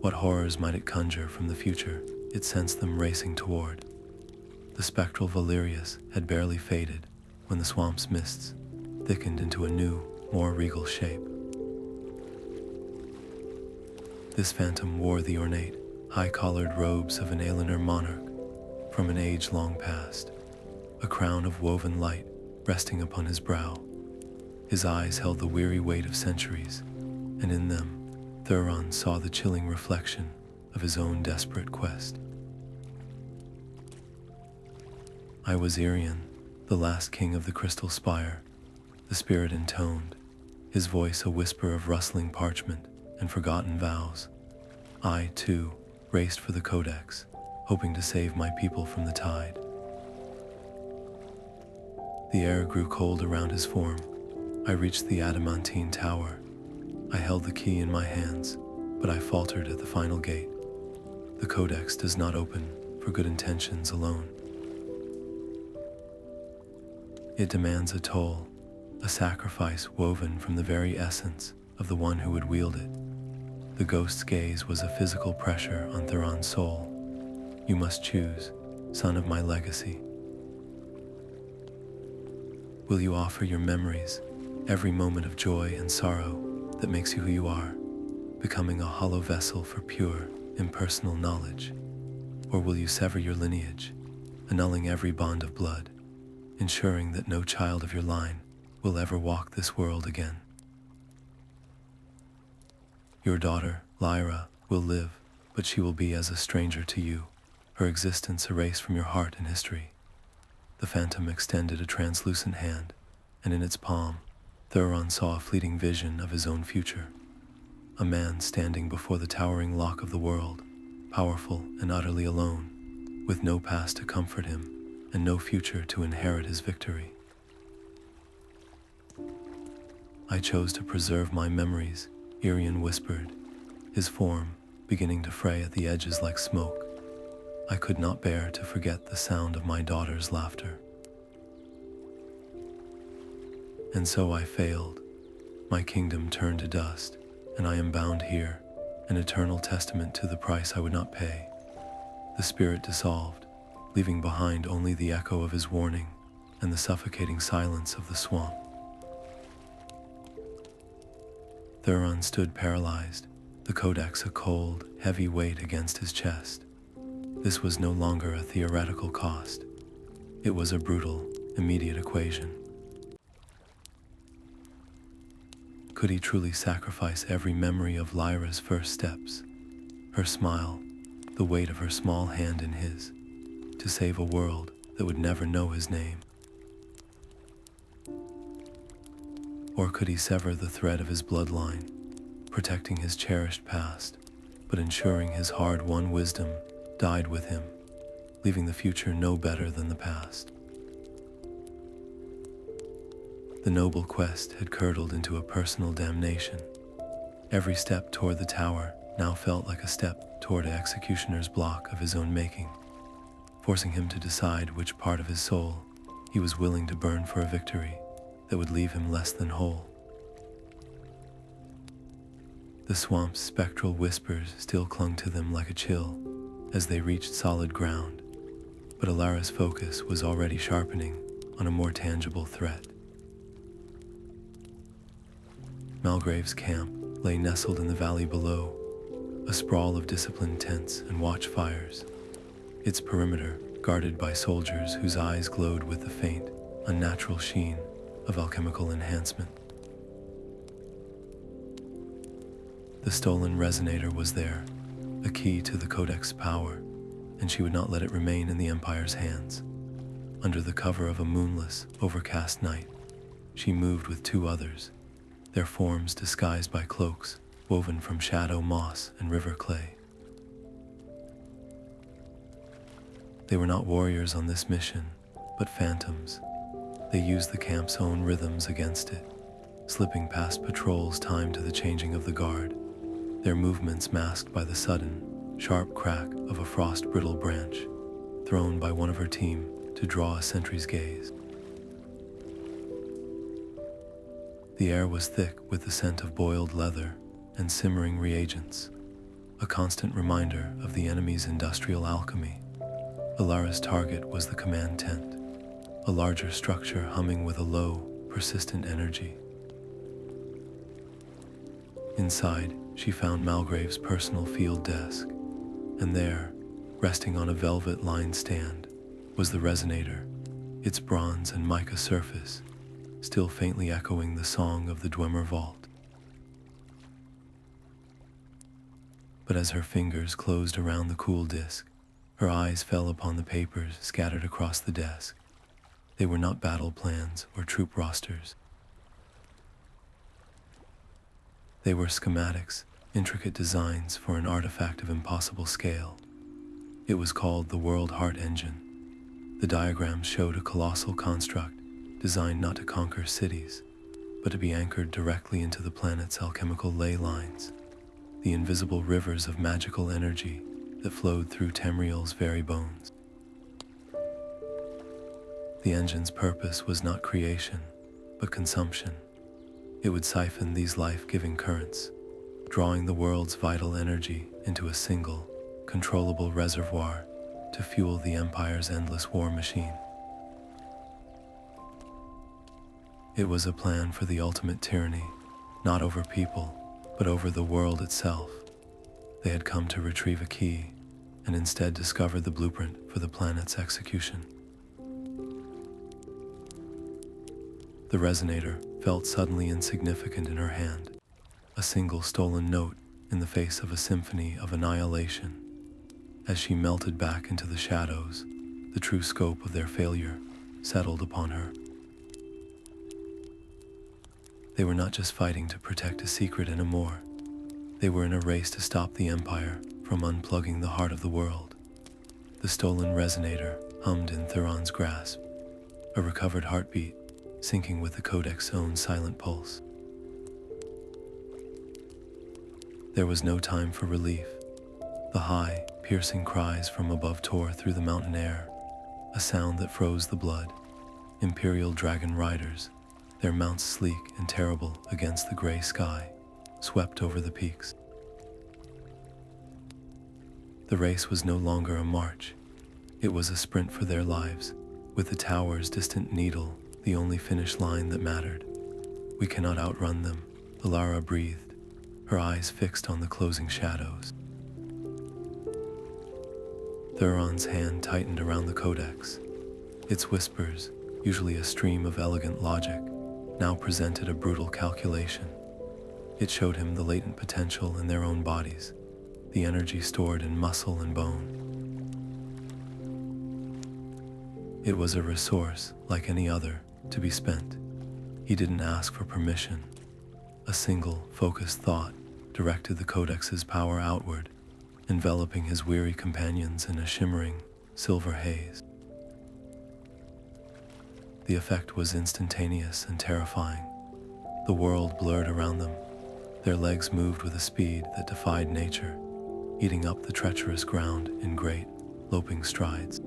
what horrors might it conjure from the future it sensed them racing toward? The spectral Valerius had barely faded when the swamp's mists thickened into a new, more regal shape. This phantom wore the ornate, high-collared robes of an Alinor monarch from an age long past, a crown of woven light resting upon his brow. His eyes held the weary weight of centuries, and in them, Thuron saw the chilling reflection of his own desperate quest. "I was Irian, the last king of the Crystal Spire," the spirit intoned, his voice a whisper of rustling parchment and forgotten vows. "I, too, raced for the Codex, hoping to save my people from the tide. The air grew cold around his form. I reached the Adamantine Tower. I held the key in my hands, but I faltered at the final gate. The Codex does not open for good intentions alone. It demands a toll, a sacrifice woven from the very essence of the one who would wield it. The ghost's gaze was a physical pressure on Thuron's soul. You must choose, son of my legacy. Will you offer your memories, every moment of joy and sorrow that makes you who you are, becoming a hollow vessel for pure, impersonal knowledge? Or will you sever your lineage, annulling every bond of blood, ensuring that no child of your line will ever walk this world again? Your daughter, Lyra, will live, but she will be as a stranger to you, her existence erased from your heart and history. The phantom extended a translucent hand, and in its palm, Thuron saw a fleeting vision of his own future. A man standing before the towering lock of the world, powerful and utterly alone, with no past to comfort him, and no future to inherit his victory. I chose to preserve my memories, Irian whispered, his form beginning to fray at the edges like smoke. I could not bear to forget the sound of my daughter's laughter. And so I failed. My kingdom turned to dust, and I am bound here, an eternal testament to the price I would not pay. The spirit dissolved, leaving behind only the echo of his warning and the suffocating silence of the swamp. Thuron stood paralyzed, the Codex a cold, heavy weight against his chest. This was no longer a theoretical cost. It was a brutal, immediate equation. Could he truly sacrifice every memory of Lyra's first steps, her smile, the weight of her small hand in his, to save a world that would never know his name? Or could he sever the thread of his bloodline, protecting his cherished past, but ensuring his hard-won wisdom died with him, leaving the future no better than the past? The noble quest had curdled into a personal damnation. Every step toward the tower now felt like a step toward an executioner's block of his own making, forcing him to decide which part of his soul he was willing to burn for a victory that would leave him less than whole. The swamp's spectral whispers still clung to them like a chill as they reached solid ground, but Alara's focus was already sharpening on a more tangible threat. Malgrave's camp lay nestled in the valley below, a sprawl of disciplined tents and watchfires, its perimeter guarded by soldiers whose eyes glowed with the faint, unnatural sheen of alchemical enhancement. The stolen resonator was there, a key to the Codex's power, and she would not let it remain in the Empire's hands. Under the cover of a moonless, overcast night, she moved with two others, their forms disguised by cloaks woven from shadow moss and river clay. They were not warriors on this mission, but phantoms. They used the camp's own rhythms against it, slipping past patrols timed to the changing of the guard, their movements masked by the sudden, sharp crack of a frost-brittle branch, thrown by one of her team to draw a sentry's gaze. The air was thick with the scent of boiled leather and simmering reagents, a constant reminder of the enemy's industrial alchemy. Alara's target was the command tent, a larger structure humming with a low, persistent energy. Inside, she found Malgrave's personal field desk, and there, resting on a velvet-lined stand, was the resonator, its bronze and mica surface still faintly echoing the song of the Dwemer Vault. But as her fingers closed around the cool disk, her eyes fell upon the papers scattered across the desk. They were not battle plans or troop rosters. They were schematics, intricate designs for an artifact of impossible scale. It was called the World Heart Engine. The diagrams showed a colossal construct designed not to conquer cities, but to be anchored directly into the planet's alchemical ley lines, the invisible rivers of magical energy that flowed through Tamriel's very bones. The engine's purpose was not creation, but consumption. It would siphon these life-giving currents, drawing the world's vital energy into a single, controllable reservoir to fuel the Empire's endless war machine. It was a plan for the ultimate tyranny, not over people, but over the world itself. They had come to retrieve a key, and instead discovered the blueprint for the planet's execution. The resonator felt suddenly insignificant in her hand, a single stolen note in the face of a symphony of annihilation. As she melted back into the shadows, the true scope of their failure settled upon her. They were not just fighting to protect a secret anymore. They were in a race to stop the Empire from unplugging the heart of the world. The stolen resonator hummed in Thuron's grasp, a recovered heartbeat syncing with the Codex's own silent pulse. There was no time for relief. The high, piercing cries from above tore through the mountain air, a sound that froze the blood. Imperial dragon riders, their mounts sleek and terrible against the gray sky, swept over the peaks. The race was no longer a march. It was a sprint for their lives, with the tower's distant needle the only finish line that mattered. "We cannot outrun them," Alara breathed, her eyes fixed on the closing shadows. Thuron's hand tightened around the Codex. Its whispers, usually a stream of elegant logic, now presented a brutal calculation. It showed him the latent potential in their own bodies, the energy stored in muscle and bone. It was a resource like any other, to be spent. He didn't ask for permission. A single, focused thought directed the Codex's power outward, enveloping his weary companions in a shimmering, silver haze. The effect was instantaneous and terrifying. The world blurred around them. Their legs moved with a speed that defied nature, eating up the treacherous ground in great, loping strides.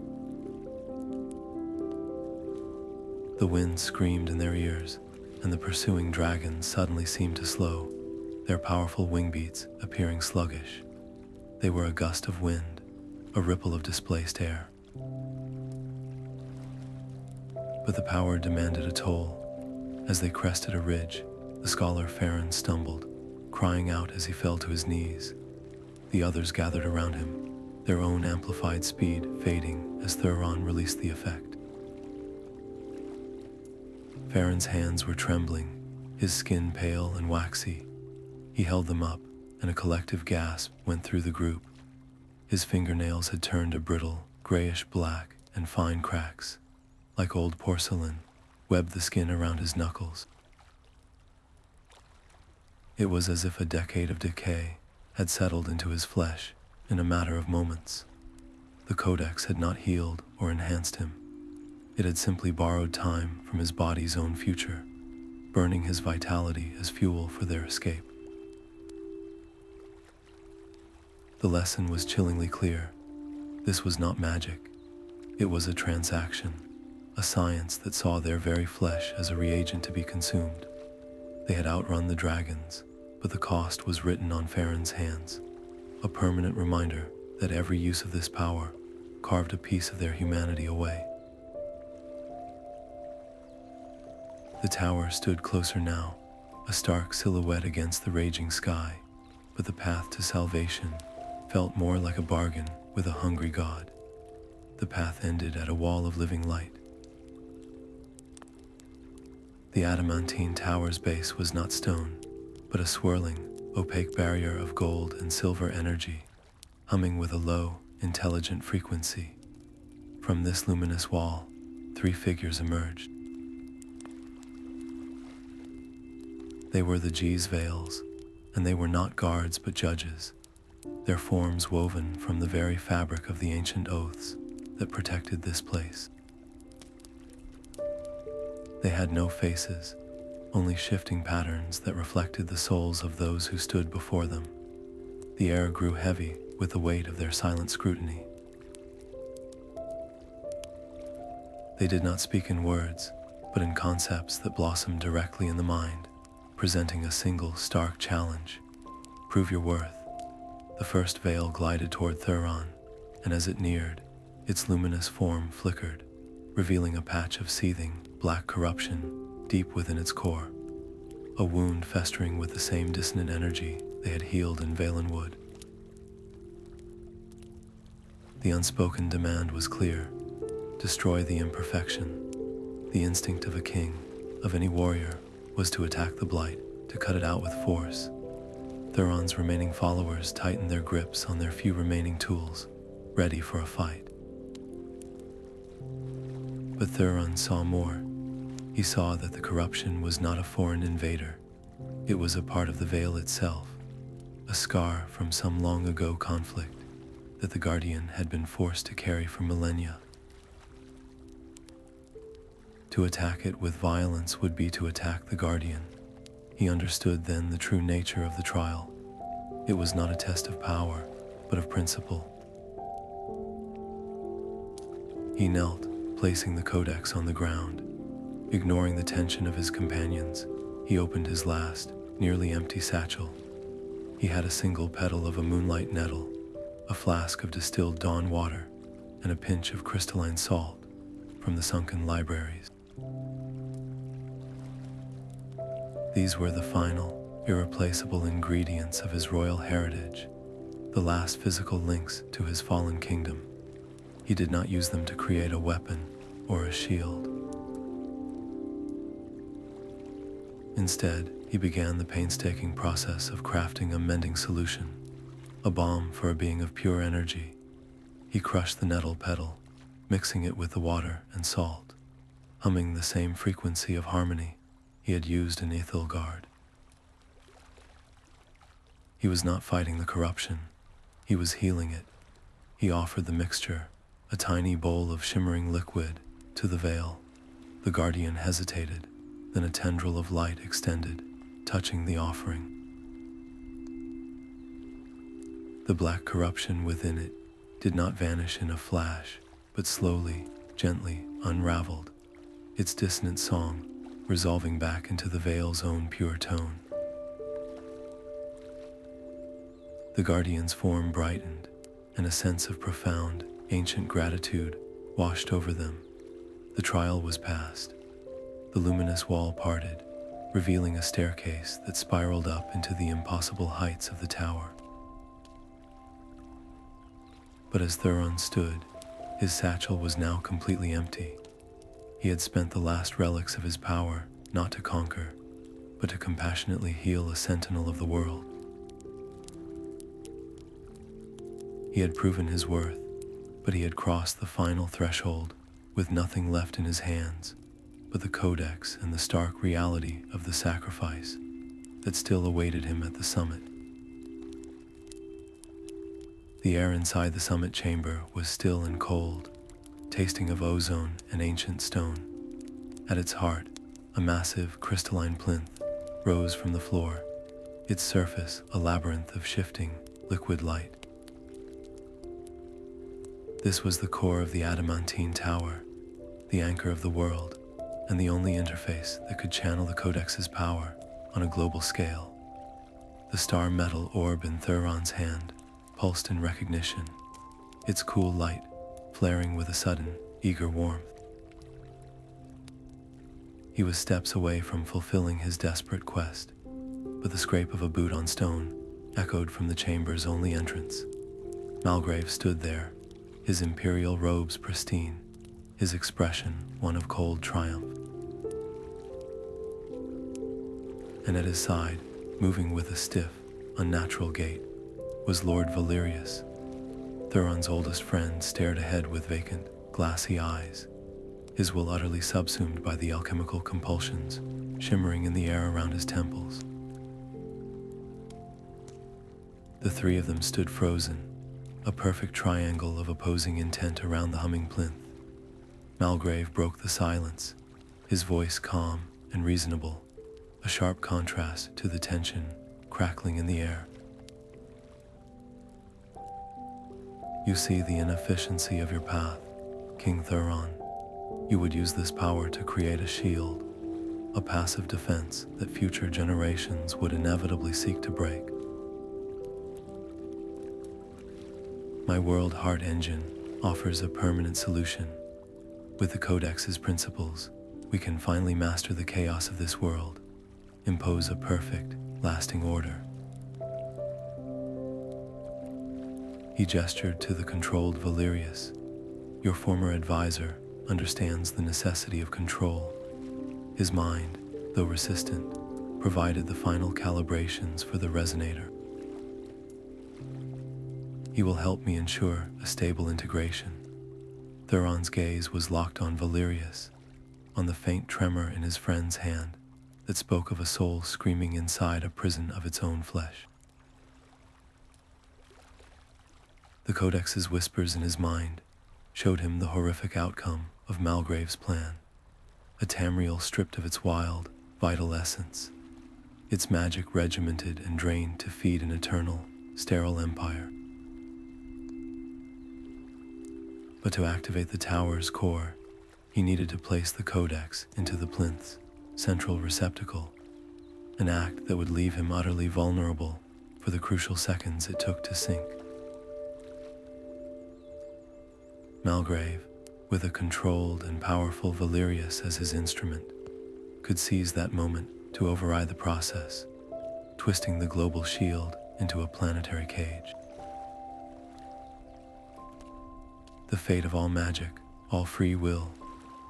The wind screamed in their ears, and the pursuing dragons suddenly seemed to slow, their powerful wing beats appearing sluggish. They were a gust of wind, a ripple of displaced air. But the power demanded a toll. As they crested a ridge, the scholar Farin stumbled, crying out as he fell to his knees. The others gathered around him, their own amplified speed fading as Thuron released the effect. Farin's hands were trembling, his skin pale and waxy. He held them up, and a collective gasp went through the group. His fingernails had turned a brittle, grayish black, and fine cracks, like old porcelain, webbed the skin around his knuckles. It was as if a decade of decay had settled into his flesh in a matter of moments. The Codex had not healed or enhanced him. It had simply borrowed time from his body's own future, burning his vitality as fuel for their escape. The lesson was chillingly clear. This was not magic. It was a transaction, a science that saw their very flesh as a reagent to be consumed. They had outrun the dragons, but the cost was written on Farin's hands, a permanent reminder that every use of this power carved a piece of their humanity away. The tower stood closer now, a stark silhouette against the raging sky, but the path to salvation felt more like a bargain with a hungry god. The path ended at a wall of living light. The Adamantine Tower's base was not stone, but a swirling, opaque barrier of gold and silver energy, humming with a low, intelligent frequency. From this luminous wall, 3 figures emerged. They were the G's Veils, and they were not guards but judges. their forms woven from the very fabric of the ancient oaths that protected this place. They had no faces, only shifting patterns that reflected the souls of those who stood before them. The air grew heavy with the weight of their silent scrutiny. They did not speak in words, but in concepts that blossomed directly in the mind, presenting a single stark challenge. Prove your worth. The first veil glided toward Thuron, and as it neared, its luminous form flickered, revealing a patch of seething, black corruption deep within its core, a wound festering with the same dissonant energy they had healed in Valenwood. The unspoken demand was clear: destroy the imperfection. The instinct of a king, of any warrior, was to attack the blight, to cut it out with force. Thuron's remaining followers tightened their grips on their few remaining tools, ready for a fight. But Thuron saw more. He saw that the corruption was not a foreign invader. It was a part of the veil itself, a scar from some long ago conflict that the Guardian had been forced to carry for millennia. To attack it with violence would be to attack the Guardian. He understood then the true nature of the trial. It was not a test of power, but of principle. He knelt, placing the codex on the ground. Ignoring the tension of his companions, he opened his last, nearly empty satchel. He had a single petal of a moonlight nettle, a flask of distilled dawn water, and a pinch of crystalline salt from the sunken libraries. These were the final, irreplaceable ingredients of his royal heritage, the last physical links to his fallen kingdom. He did not use them to create a weapon or a shield. Instead, he began the painstaking process of crafting a mending solution, a balm for a being of pure energy. He crushed the nettle petal, mixing it with the water and salt, humming the same frequency of harmony he had used in Ethelgard. He was not fighting the corruption, he was healing it. He offered the mixture, a tiny bowl of shimmering liquid, to the veil. The Guardian hesitated, then a tendril of light extended, touching the offering. The black corruption within it did not vanish in a flash, but slowly, gently unraveled, its dissonant song resolving back into the veil's own pure tone. The Guardian's form brightened, and a sense of profound, ancient gratitude washed over them. The trial was past. The luminous wall parted, revealing a staircase that spiraled up into the impossible heights of the tower. But as Thuron stood, his satchel was now completely empty. He had spent the last relics of his power not to conquer, but to compassionately heal a sentinel of the world. He had proven his worth, but he had crossed the final threshold with nothing left in his hands but the codex and the stark reality of the sacrifice that still awaited him at the summit. The air inside the summit chamber was still and cold, tasting of ozone and ancient stone. At its heart, a massive crystalline plinth rose from the floor, its surface a labyrinth of shifting, liquid light. This was the core of the Adamantine Tower, the anchor of the world, and the only interface that could channel the Codex's power on a global scale. The star-metal orb in Thuron's hand pulsed in recognition, its cool light flaring with a sudden, eager warmth. He was steps away from fulfilling his desperate quest, but the scrape of a boot on stone echoed from the chamber's only entrance. Malgrave stood there, his imperial robes pristine, his expression one of cold triumph. And at his side, moving with a stiff, unnatural gait, was Lord Valerius. Thuron's oldest friend stared ahead with vacant, glassy eyes, his will utterly subsumed by the alchemical compulsions shimmering in the air around his temples. The three of them stood frozen, a perfect triangle of opposing intent around the humming plinth. Malgrave broke the silence, his voice calm and reasonable, a sharp contrast to the tension crackling in the air. You see the inefficiency of your path, King Thuron. You would use this power to create a shield, a passive defense that future generations would inevitably seek to break. My World Heart Engine offers a permanent solution. With the Codex's principles, we can finally master the chaos of this world, impose a perfect, lasting order. He gestured to the controlled Valerius. Your former advisor understands the necessity of control. His mind, though resistant, provided the final calibrations for the resonator. He will help me ensure a stable integration. Thuron's gaze was locked on Valerius, on the faint tremor in his friend's hand that spoke of a soul screaming inside a prison of its own flesh. The Codex's whispers in his mind showed him the horrific outcome of Malgrave's plan, a Tamriel stripped of its wild, vital essence, its magic regimented and drained to feed an eternal, sterile empire. But to activate the tower's core, he needed to place the Codex into the plinth's central receptacle, an act that would leave him utterly vulnerable for the crucial seconds it took to sink. Malgrave, with a controlled and powerful Valerius as his instrument, could seize that moment to override the process, twisting the global shield into a planetary cage. The fate of all magic, all free will,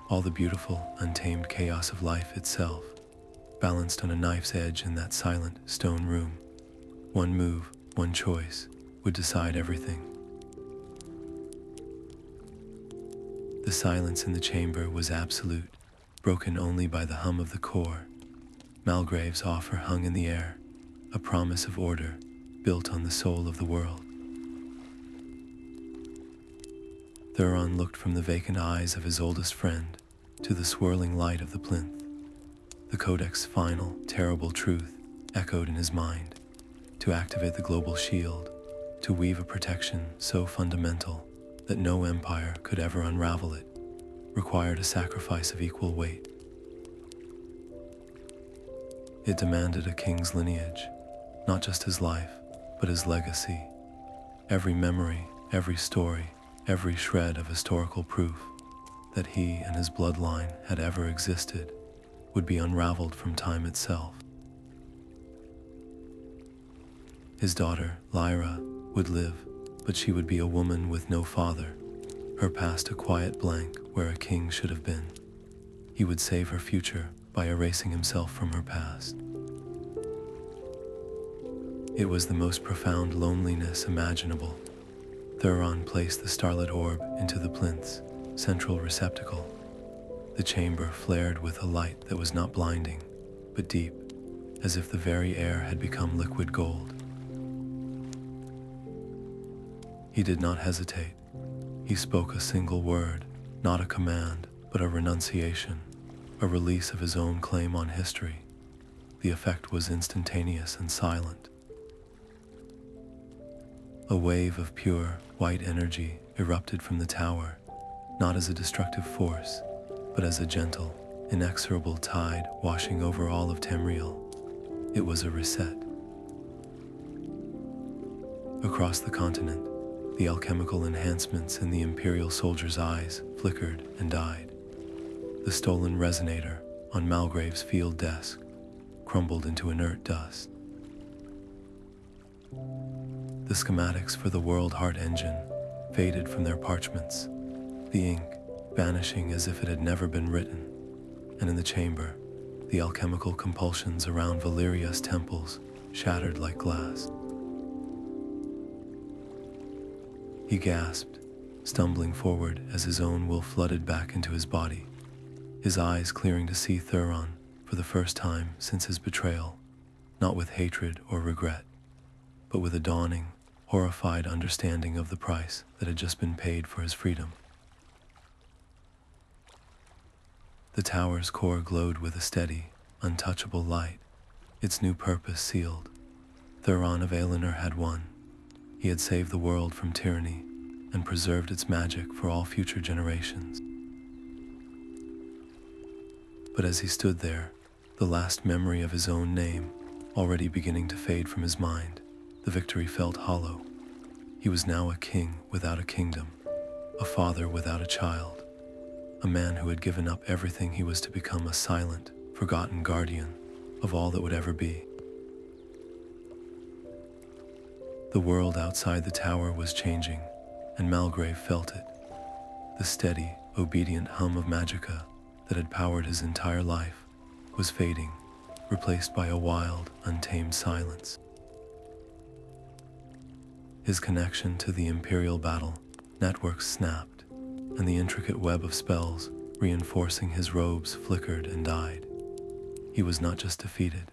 all the beautiful, untamed chaos of life itself, balanced on a knife's edge in that silent stone room. One move, one choice, would decide everything. The silence in the chamber was absolute, broken only by the hum of the core. Malgrave's offer hung in the air, a promise of order built on the soul of the world. Thuron looked from the vacant eyes of his oldest friend to the swirling light of the plinth. The Codex's final, terrible truth echoed in his mind. To activate the global shield, to weave a protection so fundamental that no empire could ever unravel it, required a sacrifice of equal weight. It demanded a king's lineage, not just his life, but his legacy. Every memory, every story, every shred of historical proof that he and his bloodline had ever existed would be unraveled from time itself. His daughter, Lyra, would live, but she would be a woman with no father, her past a quiet blank where a king should have been. He would save her future by erasing himself from her past. It was the most profound loneliness imaginable. Thuron placed the starlit orb into the plinth's central receptacle. The chamber flared with a light that was not blinding, but deep, as if the very air had become liquid gold. He did not hesitate. He spoke a single word, not a command, but a renunciation, a release of his own claim on history. The effect was instantaneous and silent. A wave of pure, white energy erupted from the tower, not as a destructive force, but as a gentle, inexorable tide washing over all of Tamriel. It was a reset. Across the continent, the alchemical enhancements in the Imperial soldier's eyes flickered and died. The stolen resonator on Malgrave's field desk crumbled into inert dust. The schematics for the World Heart Engine faded from their parchments, the ink vanishing as if it had never been written, and in the chamber, the alchemical compulsions around Valeria's temples shattered like glass. He gasped, stumbling forward as his own will flooded back into his body, his eyes clearing to see Thuron for the first time since his betrayal, not with hatred or regret, but with a dawning, horrified understanding of the price that had just been paid for his freedom. The tower's core glowed with a steady, untouchable light, its new purpose sealed. Thuron of Alinor had won. He had saved the world from tyranny and preserved its magic for all future generations. But as he stood there, the last memory of his own name already beginning to fade from his mind, the victory felt hollow. He was now a king without a kingdom, a father without a child, a man who had given up everything he was to become a silent, forgotten guardian of all that would ever be. The world outside the tower was changing, and Malgrave felt it. The steady, obedient hum of magicka that had powered his entire life was fading, replaced by a wild, untamed silence. His connection to the Imperial battle networks snapped, and the intricate web of spells reinforcing his robes flickered and died. He was not just defeated.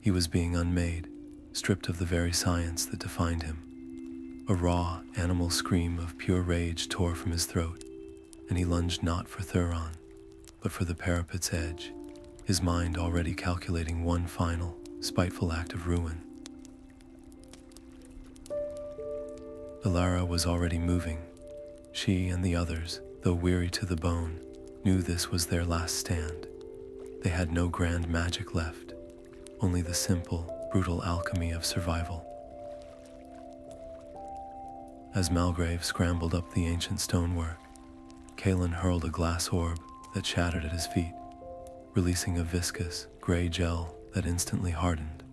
He was being unmade, stripped of the very science that defined him. A raw, animal scream of pure rage tore from his throat, and he lunged not for Thuron, but for the parapet's edge, his mind already calculating one final, spiteful act of ruin. Ilara was already moving. She and the others, though weary to the bone, knew this was their last stand. They had no grand magic left, only the simple, brutal alchemy of survival. As Malgrave scrambled up the ancient stonework, Kalen hurled a glass orb that shattered at his feet, releasing a viscous, gray gel that instantly hardened,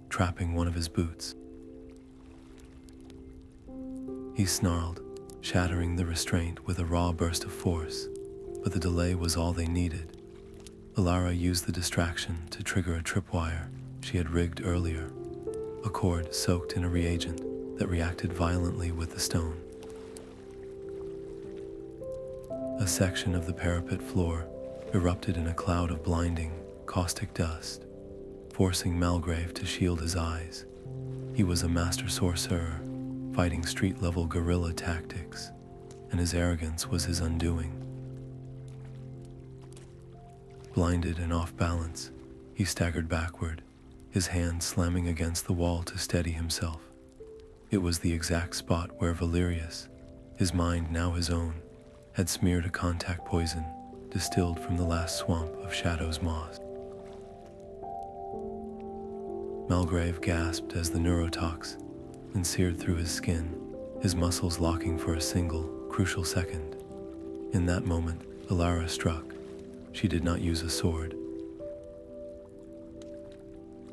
trapping one of his boots. He snarled, shattering the restraint with a raw burst of force, but the delay was all they needed. Ilara used the distraction to trigger a tripwire she had rigged earlier, a cord soaked in a reagent that reacted violently with the stone. A section of the parapet floor erupted in a cloud of blinding, caustic dust, forcing Malgrave to shield his eyes. He was a master sorcerer, fighting street-level guerrilla tactics, and his arrogance was his undoing. Blinded and off balance, he staggered backward, his hand slamming against the wall to steady himself. It was the exact spot where Valerius, his mind now his own, had smeared a contact poison distilled from the last swamp of Shadow's moss. Malgrave gasped as the neurotox seared through his skin, his muscles locking for a single, crucial second. In that moment, Ilara struck. She did not use a sword.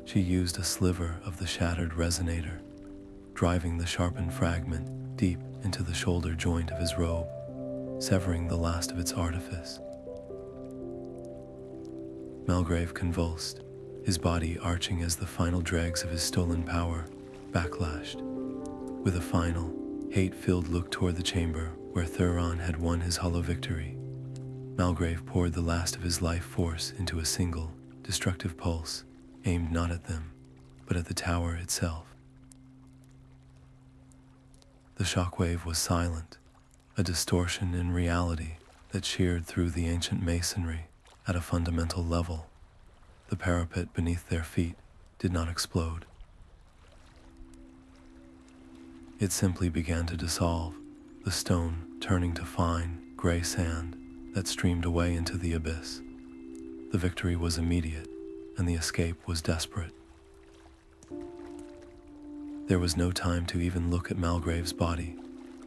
She used a sliver of the shattered resonator, driving the sharpened fragment deep into the shoulder joint of his robe, severing the last of its artifice. Malgrave convulsed, his body arching as the final dregs of his stolen power backlashed. With a final, hate-filled look toward the chamber where Thuron had won his hollow victory, Malgrave poured the last of his life force into a single, destructive pulse, aimed not at them, but at the tower itself. The shockwave was silent, a distortion in reality that sheared through the ancient masonry at a fundamental level. The parapet beneath their feet did not explode. It simply began to dissolve, the stone turning to fine, gray sand that streamed away into the abyss. The victory was immediate, and the escape was desperate. There was no time to even look at Malgrave's body,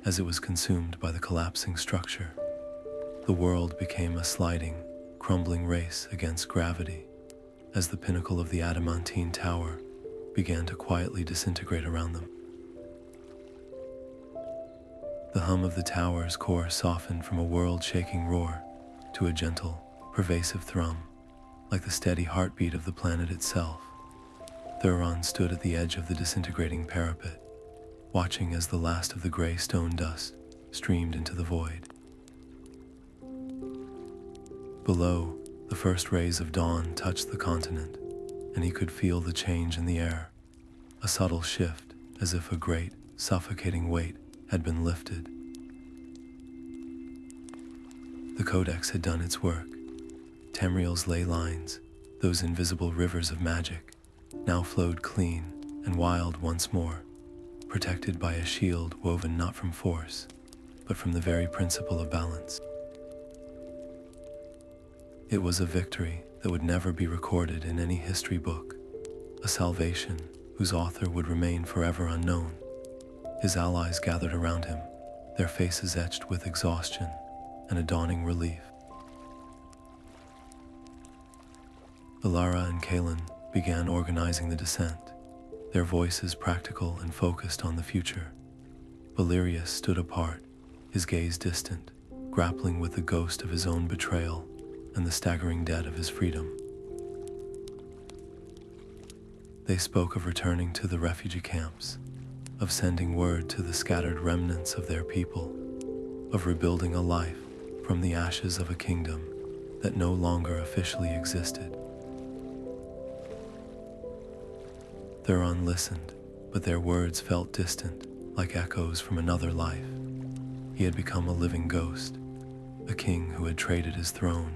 as it was consumed by the collapsing structure. The world became a sliding, crumbling race against gravity, as the pinnacle of the Adamantine Tower began to quietly disintegrate around them. The hum of the tower's core softened from a world-shaking roar to a gentle, pervasive thrum, like the steady heartbeat of the planet itself. Thuron stood at the edge of the disintegrating parapet, watching as the last of the gray stone dust streamed into the void. Below, the first rays of dawn touched the continent, and he could feel the change in the air, a subtle shift as if a great, suffocating weight had been lifted. The Codex had done its work. Tamriel's ley lines, those invisible rivers of magic, now flowed clean and wild once more, protected by a shield woven not from force, but from the very principle of balance. It was a victory that would never be recorded in any history book, a salvation whose author would remain forever unknown. His allies gathered around him, their faces etched with exhaustion and a dawning relief. Ilara and Kalen began organizing the descent, their voices practical and focused on the future. Valerius stood apart, his gaze distant, grappling with the ghost of his own betrayal and the staggering debt of his freedom. They spoke of returning to the refugee camps, of sending word to the scattered remnants of their people, of rebuilding a life from the ashes of a kingdom that no longer officially existed. Thuron listened, but their words felt distant, like echoes from another life. He had become a living ghost, a king who had traded his throne,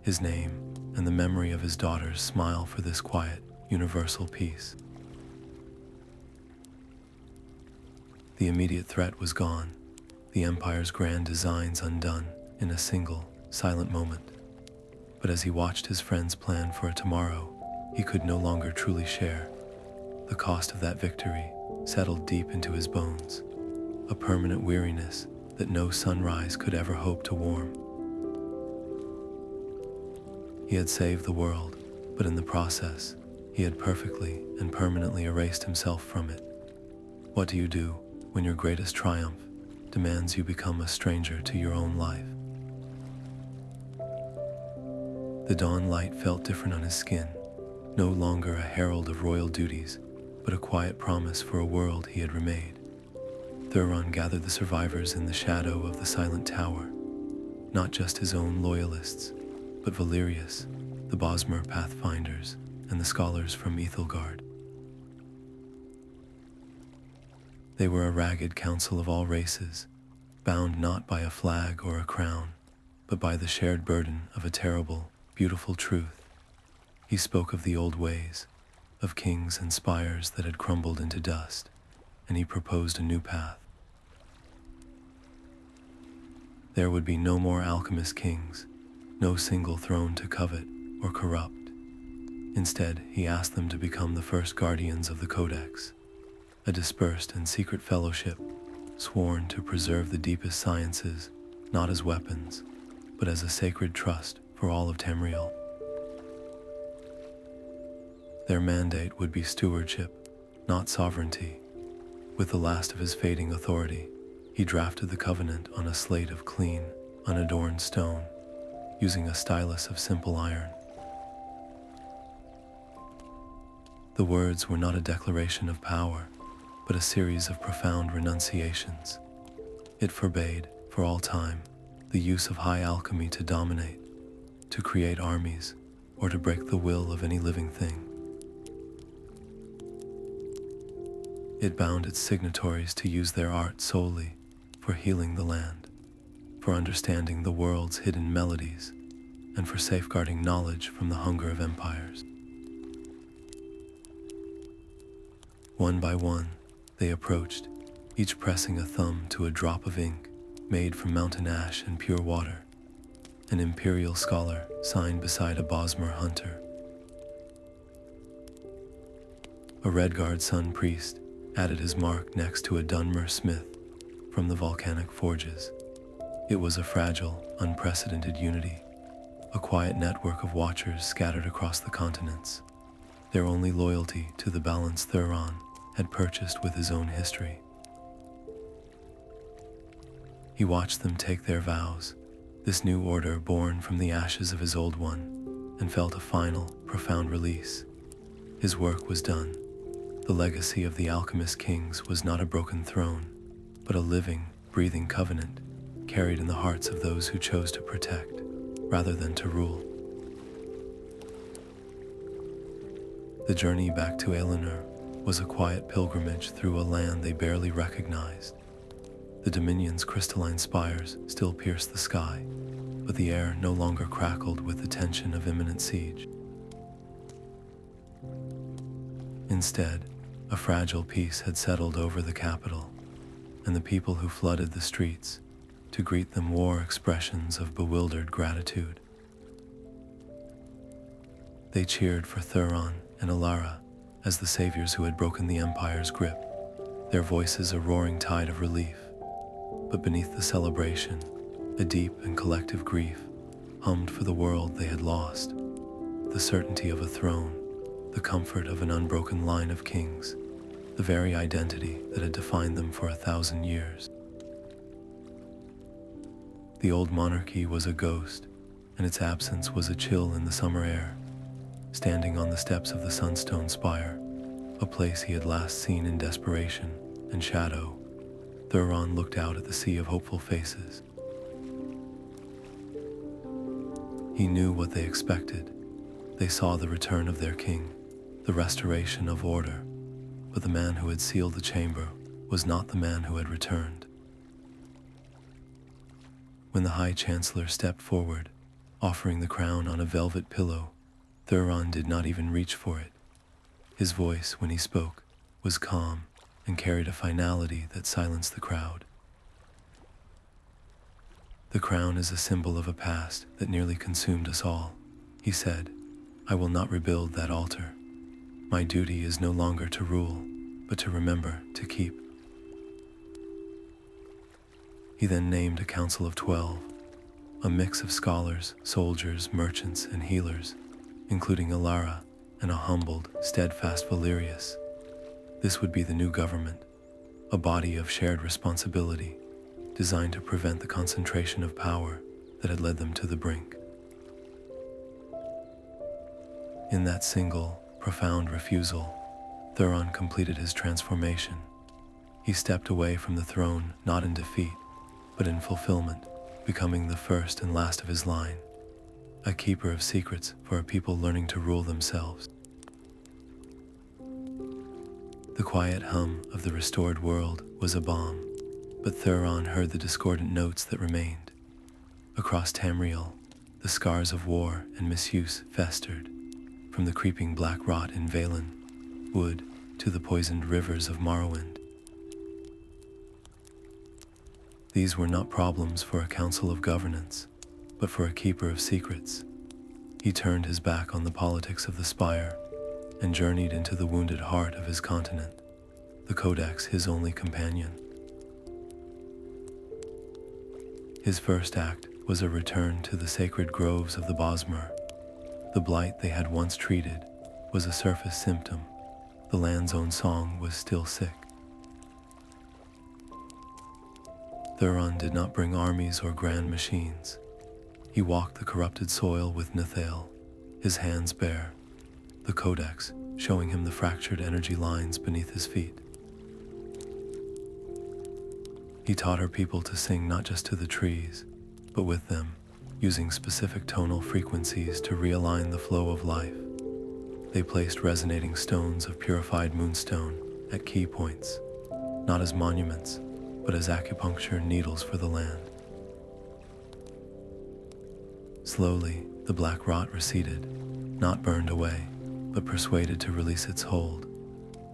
his name, and the memory of his daughter's smile for this quiet, universal peace. The immediate threat was gone, the Empire's grand designs undone in a single, silent moment. But as he watched his friends plan for a tomorrow he could no longer truly share, the cost of that victory settled deep into his bones, a permanent weariness that no sunrise could ever hope to warm. He had saved the world, but in the process, he had perfectly and permanently erased himself from it. What do you do when your greatest triumph demands you become a stranger to your own life? The dawn light felt different on his skin, no longer a herald of royal duties, but a quiet promise for a world he had remade. Thuron gathered the survivors in the shadow of the silent tower, not just his own loyalists, but Valerius, the Bosmer pathfinders, and the scholars from Ethelgard. They were a ragged council of all races, bound not by a flag or a crown, but by the shared burden of a terrible, beautiful truth. He spoke of the old ways, of kings and spires that had crumbled into dust, and he proposed a new path. There would be no more alchemist-kings, no single throne to covet or corrupt. Instead, he asked them to become the first guardians of the Codex, a dispersed and secret fellowship, sworn to preserve the deepest sciences, not as weapons, but as a sacred trust for all of Tamriel. Their mandate would be stewardship, not sovereignty. With the last of his fading authority, he drafted the covenant on a slate of clean, unadorned stone, using a stylus of simple iron. The words were not a declaration of power, but a series of profound renunciations. It forbade, for all time, the use of high alchemy to dominate, to create armies, or to break the will of any living thing. It bound its signatories to use their art solely for healing the land, for understanding the world's hidden melodies, and for safeguarding knowledge from the hunger of empires. One by one, they approached, each pressing a thumb to a drop of ink made from mountain ash and pure water. An imperial scholar signed beside a Bosmer hunter. A Redguard sun priest added his mark next to a Dunmer smith from the volcanic forges. It was a fragile, unprecedented unity, a quiet network of watchers scattered across the continents, their only loyalty to the balance Thuron had purchased with his own history. He watched them take their vows, this new order born from the ashes of his old one, and felt a final, profound release. His work was done. The legacy of the Alchemist-Kings was not a broken throne, but a living, breathing covenant, carried in the hearts of those who chose to protect, rather than to rule. The journey back to Alinor was a quiet pilgrimage through a land they barely recognized. The Dominion's crystalline spires still pierced the sky, but the air no longer crackled with the tension of imminent siege. Instead, a fragile peace had settled over the capital, and the people who flooded the streets to greet them wore expressions of bewildered gratitude. They cheered for Thuron and Alara as the saviors who had broken the Empire's grip, their voices a roaring tide of relief. But beneath the celebration, a deep and collective grief hummed for the world they had lost, the certainty of a throne, the comfort of an unbroken line of kings, the very identity that had defined them for 1,000 years. The old monarchy was a ghost, and its absence was a chill in the summer air. Standing on the steps of the Sunstone Spire, a place he had last seen in desperation and shadow, Thuron looked out at the sea of hopeful faces. He knew what they expected. They saw the return of their king, the restoration of order, but the man who had sealed the chamber was not the man who had returned. When the High Chancellor stepped forward, offering the crown on a velvet pillow, Thuron did not even reach for it. His voice, when he spoke, was calm and carried a finality that silenced the crowd. "The crown is a symbol of a past that nearly consumed us all," he said. "I will not rebuild that altar. My duty is no longer to rule, but to remember, to keep." He then named a council of 12, a mix of scholars, soldiers, merchants, and healers, including Alara and a humbled, steadfast Valerius. This would be the new government, a body of shared responsibility, designed to prevent the concentration of power that had led them to the brink. In that single, profound refusal, Thuron completed his transformation. He stepped away from the throne not in defeat, but in fulfillment, becoming the first and last of his line, a keeper of secrets for a people learning to rule themselves. The quiet hum of the restored world was a balm, but Thuron heard the discordant notes that remained. Across Tamriel, the scars of war and misuse festered, from the creeping black rot in Valen Wood to the poisoned rivers of Morrowind. These were not problems for a council of governance, but for a keeper of secrets. He turned his back on the politics of the Spire and journeyed into the wounded heart of his continent, the Codex his only companion. His first act was a return to the sacred groves of the Bosmer. The blight they had once treated was a surface symptom. The land's own song was still sick. Thuron did not bring armies or grand machines. He walked the corrupted soil with Ethel, his hands bare, the Codex showing him the fractured energy lines beneath his feet. He taught her people to sing not just to the trees, but with them, using specific tonal frequencies to realign the flow of life. They placed resonating stones of purified moonstone at key points, not as monuments, but as acupuncture needles for the land. Slowly, the black rot receded, not burned away, but persuaded to release its hold,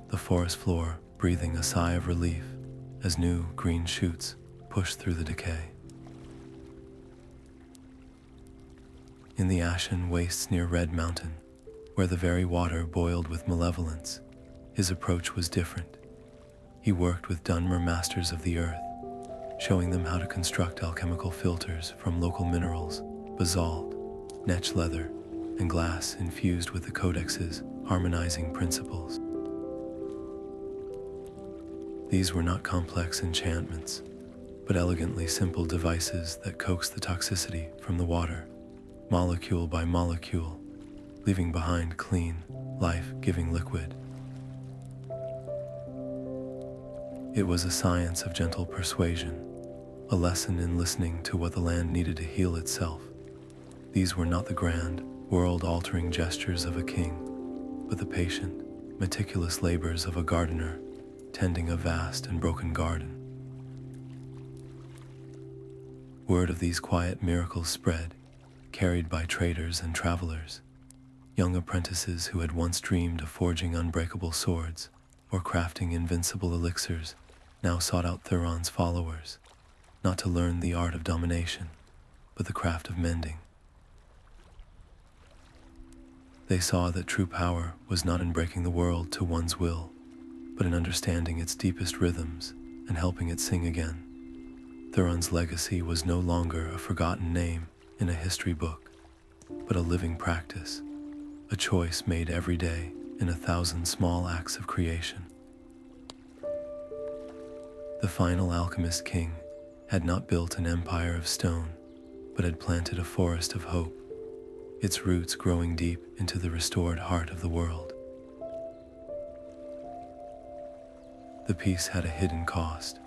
the forest floor breathing a sigh of relief as new green shoots pushed through the decay. In the ashen wastes near Red Mountain, where the very water boiled with malevolence, his approach was different. He worked with Dunmer masters of the earth, showing them how to construct alchemical filters from local minerals, basalt, netch leather, and glass infused with the Codex's harmonizing principles. These were not complex enchantments, but elegantly simple devices that coaxed the toxicity from the water, molecule by molecule, leaving behind clean, life-giving liquid. It was a science of gentle persuasion, a lesson in listening to what the land needed to heal itself. These were not the grand, world-altering gestures of a king. but the patient, meticulous labors of a gardener tending a vast and broken garden. Word of these quiet miracles spread, carried by traders and travelers. Young apprentices who had once dreamed of forging unbreakable swords or crafting invincible elixirs now sought out Thuron's followers, not to learn the art of domination, but the craft of mending. They saw that true power was not in breaking the world to one's will, but in understanding its deepest rhythms and helping it sing again. Thuron's legacy was no longer a forgotten name in a history book, but a living practice, a choice made every day in 1,000 small acts of creation. The final Alchemist-King had not built an empire of stone, but had planted a forest of hope, its roots growing deep into the restored heart of the world. The peace had a hidden cost,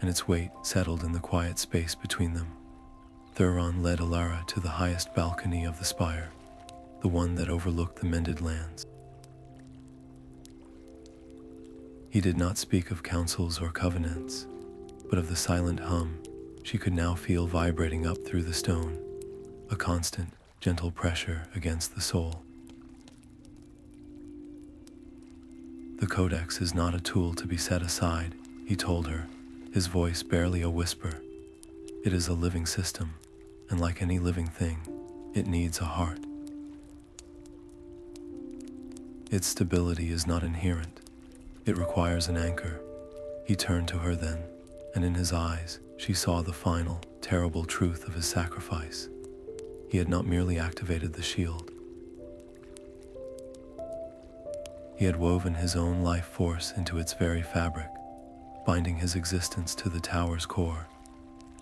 and its weight settled in the quiet space between them. Thuron led Alara to the highest balcony of the spire, the one that overlooked the mended lands. He did not speak of councils or covenants, but of the silent hum she could now feel vibrating up through the stone, a constant, gentle pressure against the soul. The Codex is not a tool to be set aside, he told her, his voice barely a whisper. It is a living system, and like any living thing, it needs a heart. Its stability is not inherent. It requires an anchor. He turned to her then, and in his eyes she saw the final, terrible truth of his sacrifice. He had not merely activated the shield. He had woven his own life force into its very fabric, binding his existence to the tower's core.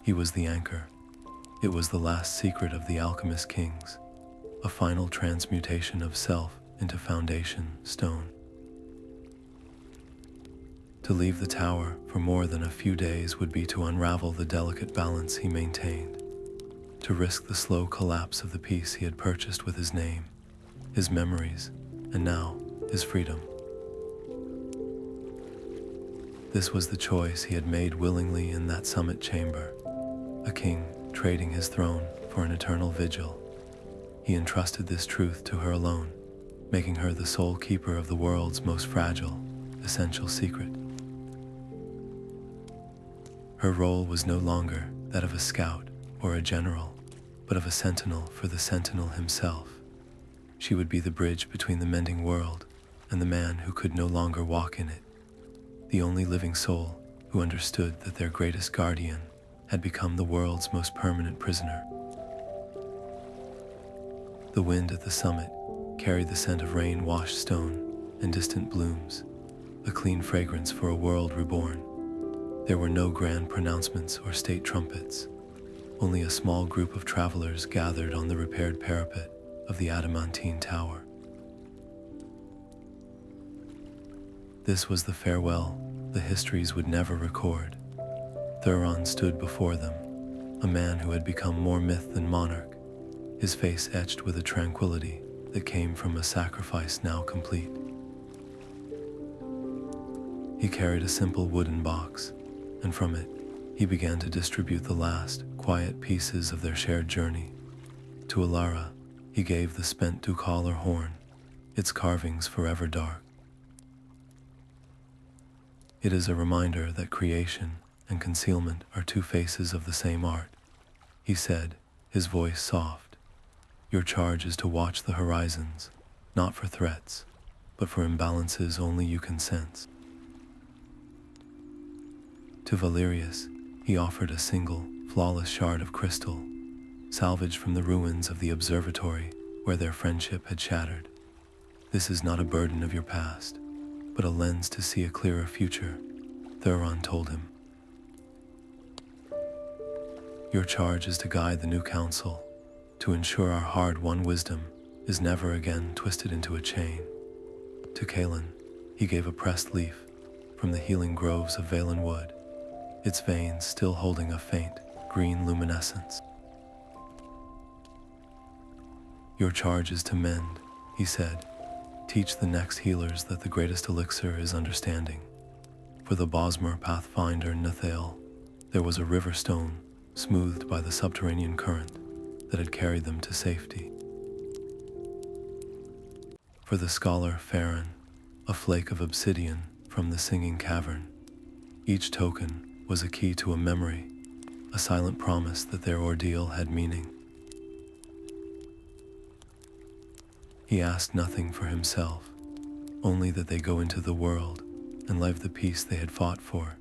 He was the anchor. It was the last secret of the Alchemist-Kings, a final transmutation of self into foundation stone. To leave the tower for more than a few days would be to unravel the delicate balance he maintained, to risk the slow collapse of the peace he had purchased with his name, his memories, and now his freedom. This was the choice he had made willingly in that summit chamber, a king trading his throne for an eternal vigil. He entrusted this truth to her alone, making her the sole keeper of the world's most fragile, essential secret. Her role was no longer that of a scout or a general, but of a sentinel for the sentinel himself. She would be the bridge between the mending world and the man who could no longer walk in it, the only living soul who understood that their greatest guardian had become the world's most permanent prisoner. The wind at the summit carried the scent of rain-washed stone and distant blooms, a clean fragrance for a world reborn. There were no grand pronouncements or state trumpets, only a small group of travelers gathered on the repaired parapet of the Adamantine Tower. This was the farewell the histories would never record. Thuron stood before them, a man who had become more myth than monarch, his face etched with a tranquility that came from a sacrifice now complete. He carried a simple wooden box, and from it, he began to distribute the last, quiet pieces of their shared journey. To Alara, he gave the spent ducal or horn, its carvings forever dark. It is a reminder that creation and concealment are two faces of the same art, he said, his voice soft. Your charge is to watch the horizons, not for threats, but for imbalances only you can sense. To Valerius, he offered a single, flawless shard of crystal, salvaged from the ruins of the observatory where their friendship had shattered. This is not a burden of your past, but a lens to see a clearer future, Thuron told him. Your charge is to guide the new council, to ensure our hard-won wisdom is never again twisted into a chain. To Kalen, he gave a pressed leaf from the healing groves of Valen Wood, its veins still holding a faint, green luminescence. Your charge is to mend, he said, Teach the next healers that the greatest elixir is understanding. For the Bosmer pathfinder Ethel, there was a river stone smoothed by the subterranean current that had carried them to safety. For the scholar Farin, a flake of obsidian from the singing cavern, each token was a key to a memory, a silent promise that their ordeal had meaning. He asked nothing for himself, only that they go into the world and live the peace they had fought for,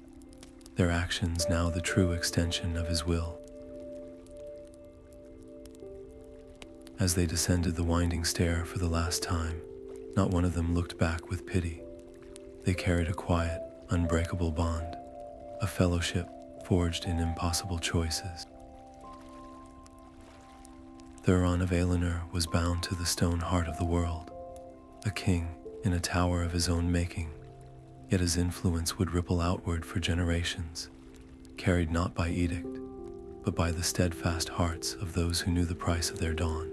their actions now the true extension of his will. As they descended the winding stair for the last time, not one of them looked back with pity. They carried a quiet, unbreakable bond, a fellowship forged in impossible choices. Thuron of Alinor was bound to the stone heart of the world, a king in a tower of his own making, yet his influence would ripple outward for generations, carried not by edict, but by the steadfast hearts of those who knew the price of their dawn.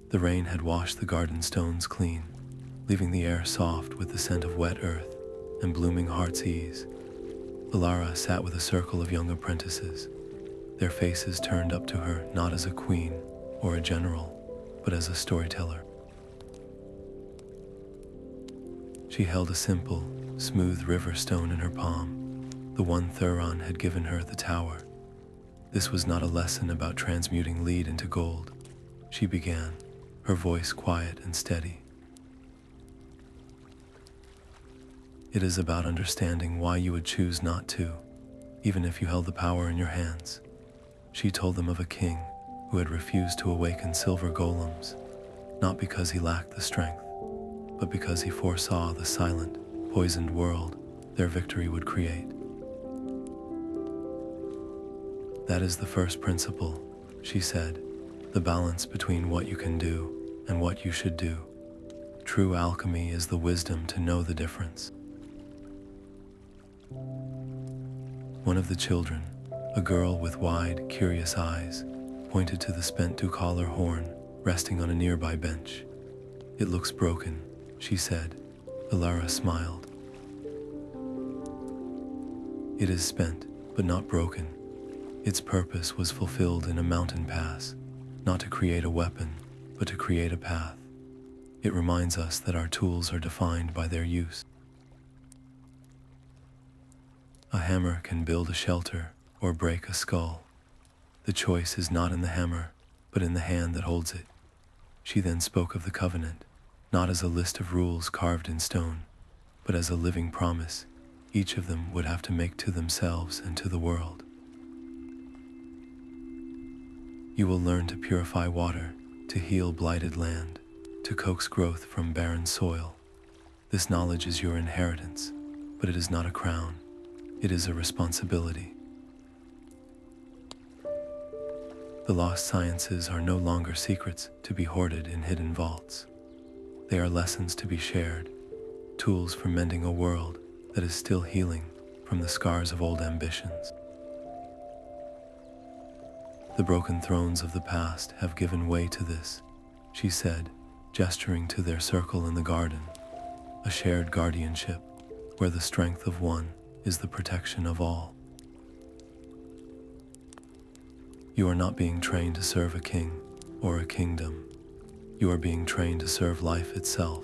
The rain had washed the garden stones clean, leaving the air soft with the scent of wet earth and blooming heart's ease. Alara sat with a circle of young apprentices, their faces turned up to her not as a queen or a general, but as a storyteller. She held a simple, smooth river stone in her palm, the one Thuron had given her at the tower. This was not a lesson about transmuting lead into gold, she began, her voice quiet and steady. It is about understanding why you would choose not to, even if you held the power in your hands. She told them of a king who had refused to awaken silver golems, not because he lacked the strength, but because he foresaw the silent, poisoned world their victory would create. That is the first principle, she said, the balance between what you can do and what you should do. True alchemy is the wisdom to know the difference. One of the children, a girl with wide, curious eyes, pointed to the spent ducalar horn resting on a nearby bench. It looks broken, she said. Alara smiled. It is spent, but not broken. Its purpose was fulfilled in a mountain pass, not to create a weapon, but to create a path. It reminds us that our tools are defined by their use. A hammer can build a shelter or break a skull. The choice is not in the hammer, but in the hand that holds it. She then spoke of the covenant, not as a list of rules carved in stone, but as a living promise each of them would have to make to themselves and to the world. You will learn to purify water, to heal blighted land, to coax growth from barren soil. This knowledge is your inheritance, but it is not a crown. It is a responsibility. The lost sciences are no longer secrets to be hoarded in hidden vaults. They are lessons to be shared, tools for mending a world that is still healing from the scars of old ambitions. The broken thrones of the past have given way to this, she said, gesturing to their circle in the garden, a shared guardianship where the strength of one is the protection of all. You are not being trained to serve a king or a kingdom. You are being trained to serve life itself.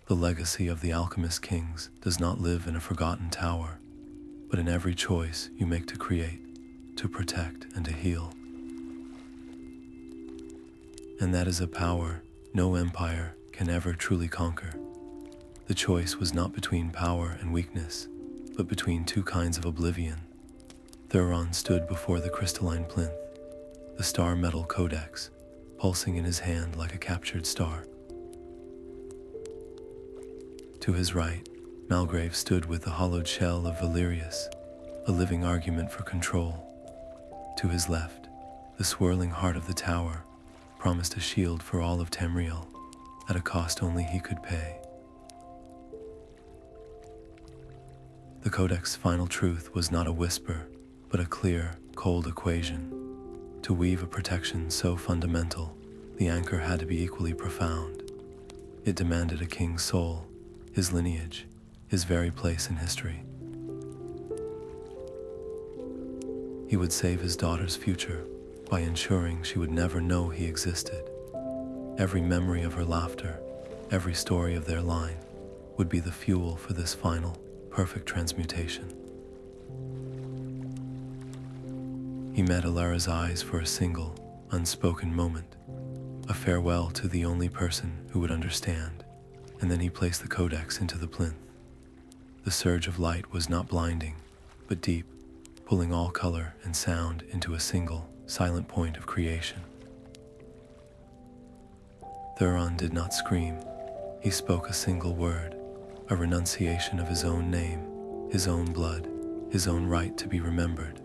The legacy of the Alchemist-Kings does not live in a forgotten tower, but in every choice you make to create, to protect, and to heal. And that is a power no empire can ever truly conquer. The choice was not between power and weakness, but between two kinds of oblivion. Thuron stood before the crystalline plinth, the Star-Metal Codex, pulsing in his hand like a captured star. To his right, Malgrave stood with the hollowed shell of Valerius, a living argument for control. To his left, the swirling heart of the tower promised a shield for all of Tamriel, at a cost only he could pay. The Codex's final truth was not a whisper, but a clear, cold equation. To weave a protection so fundamental, the anchor had to be equally profound. It demanded a king's soul, his lineage, his very place in history. He would save his daughter's future by ensuring she would never know he existed. Every memory of her laughter, every story of their line, would be the fuel for this final, perfect transmutation. He met Alara's eyes for a single, unspoken moment, a farewell to the only person who would understand, and then he placed the codex into the plinth. The surge of light was not blinding, but deep, pulling all color and sound into a single, silent point of creation. Thuron did not scream. He spoke a single word, a renunciation of his own name, his own blood, his own right to be remembered.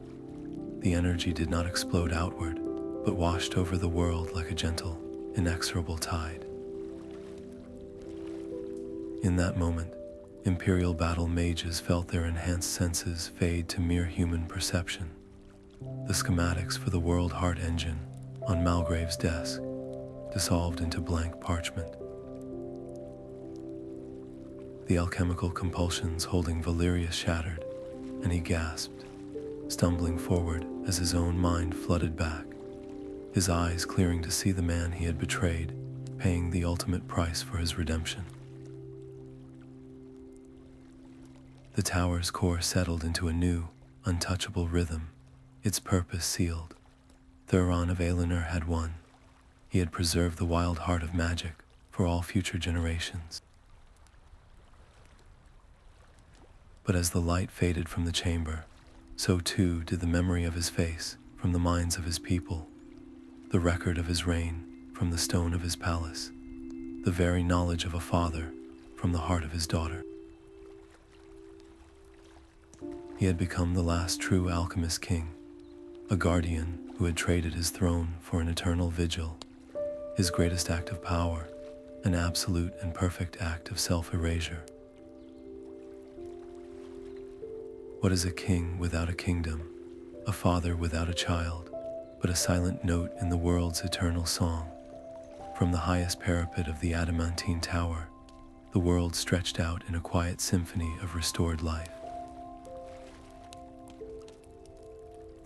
The energy did not explode outward, but washed over the world like a gentle, inexorable tide. In that moment, Imperial battle mages felt their enhanced senses fade to mere human perception. The schematics for the World Heart engine on Malgrave's desk dissolved into blank parchment. The alchemical compulsions holding Valerius shattered, and he gasped, stumbling forward as his own mind flooded back, his eyes clearing to see the man he had betrayed, paying the ultimate price for his redemption. The tower's core settled into a new, untouchable rhythm, its purpose sealed. Thuron of Alinor had won. He had preserved the wild heart of magic for all future generations. But as the light faded from the chamber, so too did the memory of his face from the minds of his people, the record of his reign from the stone of his palace, the very knowledge of a father from the heart of his daughter. He had become the last true Alchemist-King, a guardian who had traded his throne for an eternal vigil, his greatest act of power, an absolute and perfect act of self-erasure. What is a king without a kingdom, a father without a child, but a silent note in the world's eternal song? From the highest parapet of the Adamantine Tower, the world stretched out in a quiet symphony of restored life.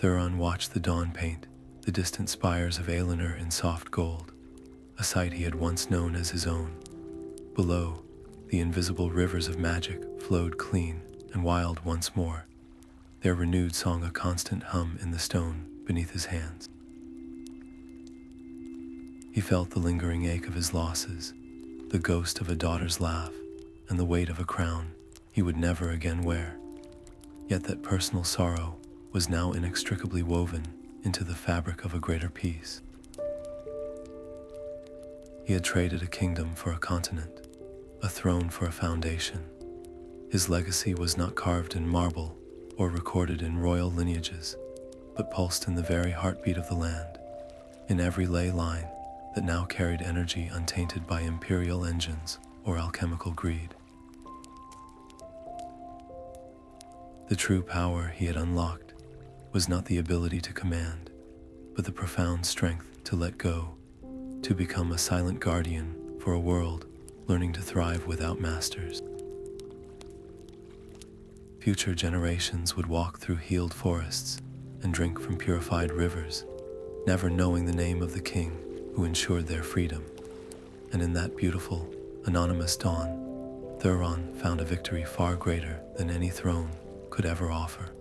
Thuron watched the dawn paint the distant spires of Alinor in soft gold, a sight he had once known as his own. Below, the invisible rivers of magic flowed clean and wild once more, their renewed song a constant hum in the stone beneath his hands. He felt the lingering ache of his losses, the ghost of a daughter's laugh, and the weight of a crown he would never again wear. Yet that personal sorrow was now inextricably woven into the fabric of a greater peace. He had traded a kingdom for a continent, a throne for a foundation. His legacy was not carved in marble or recorded in royal lineages, but pulsed in the very heartbeat of the land, in every ley line that now carried energy untainted by imperial engines or alchemical greed. The true power he had unlocked was not the ability to command, but the profound strength to let go, to become a silent guardian for a world learning to thrive without masters. Future generations would walk through healed forests and drink from purified rivers, never knowing the name of the king who ensured their freedom. And in that beautiful, anonymous dawn, Thuron found a victory far greater than any throne could ever offer.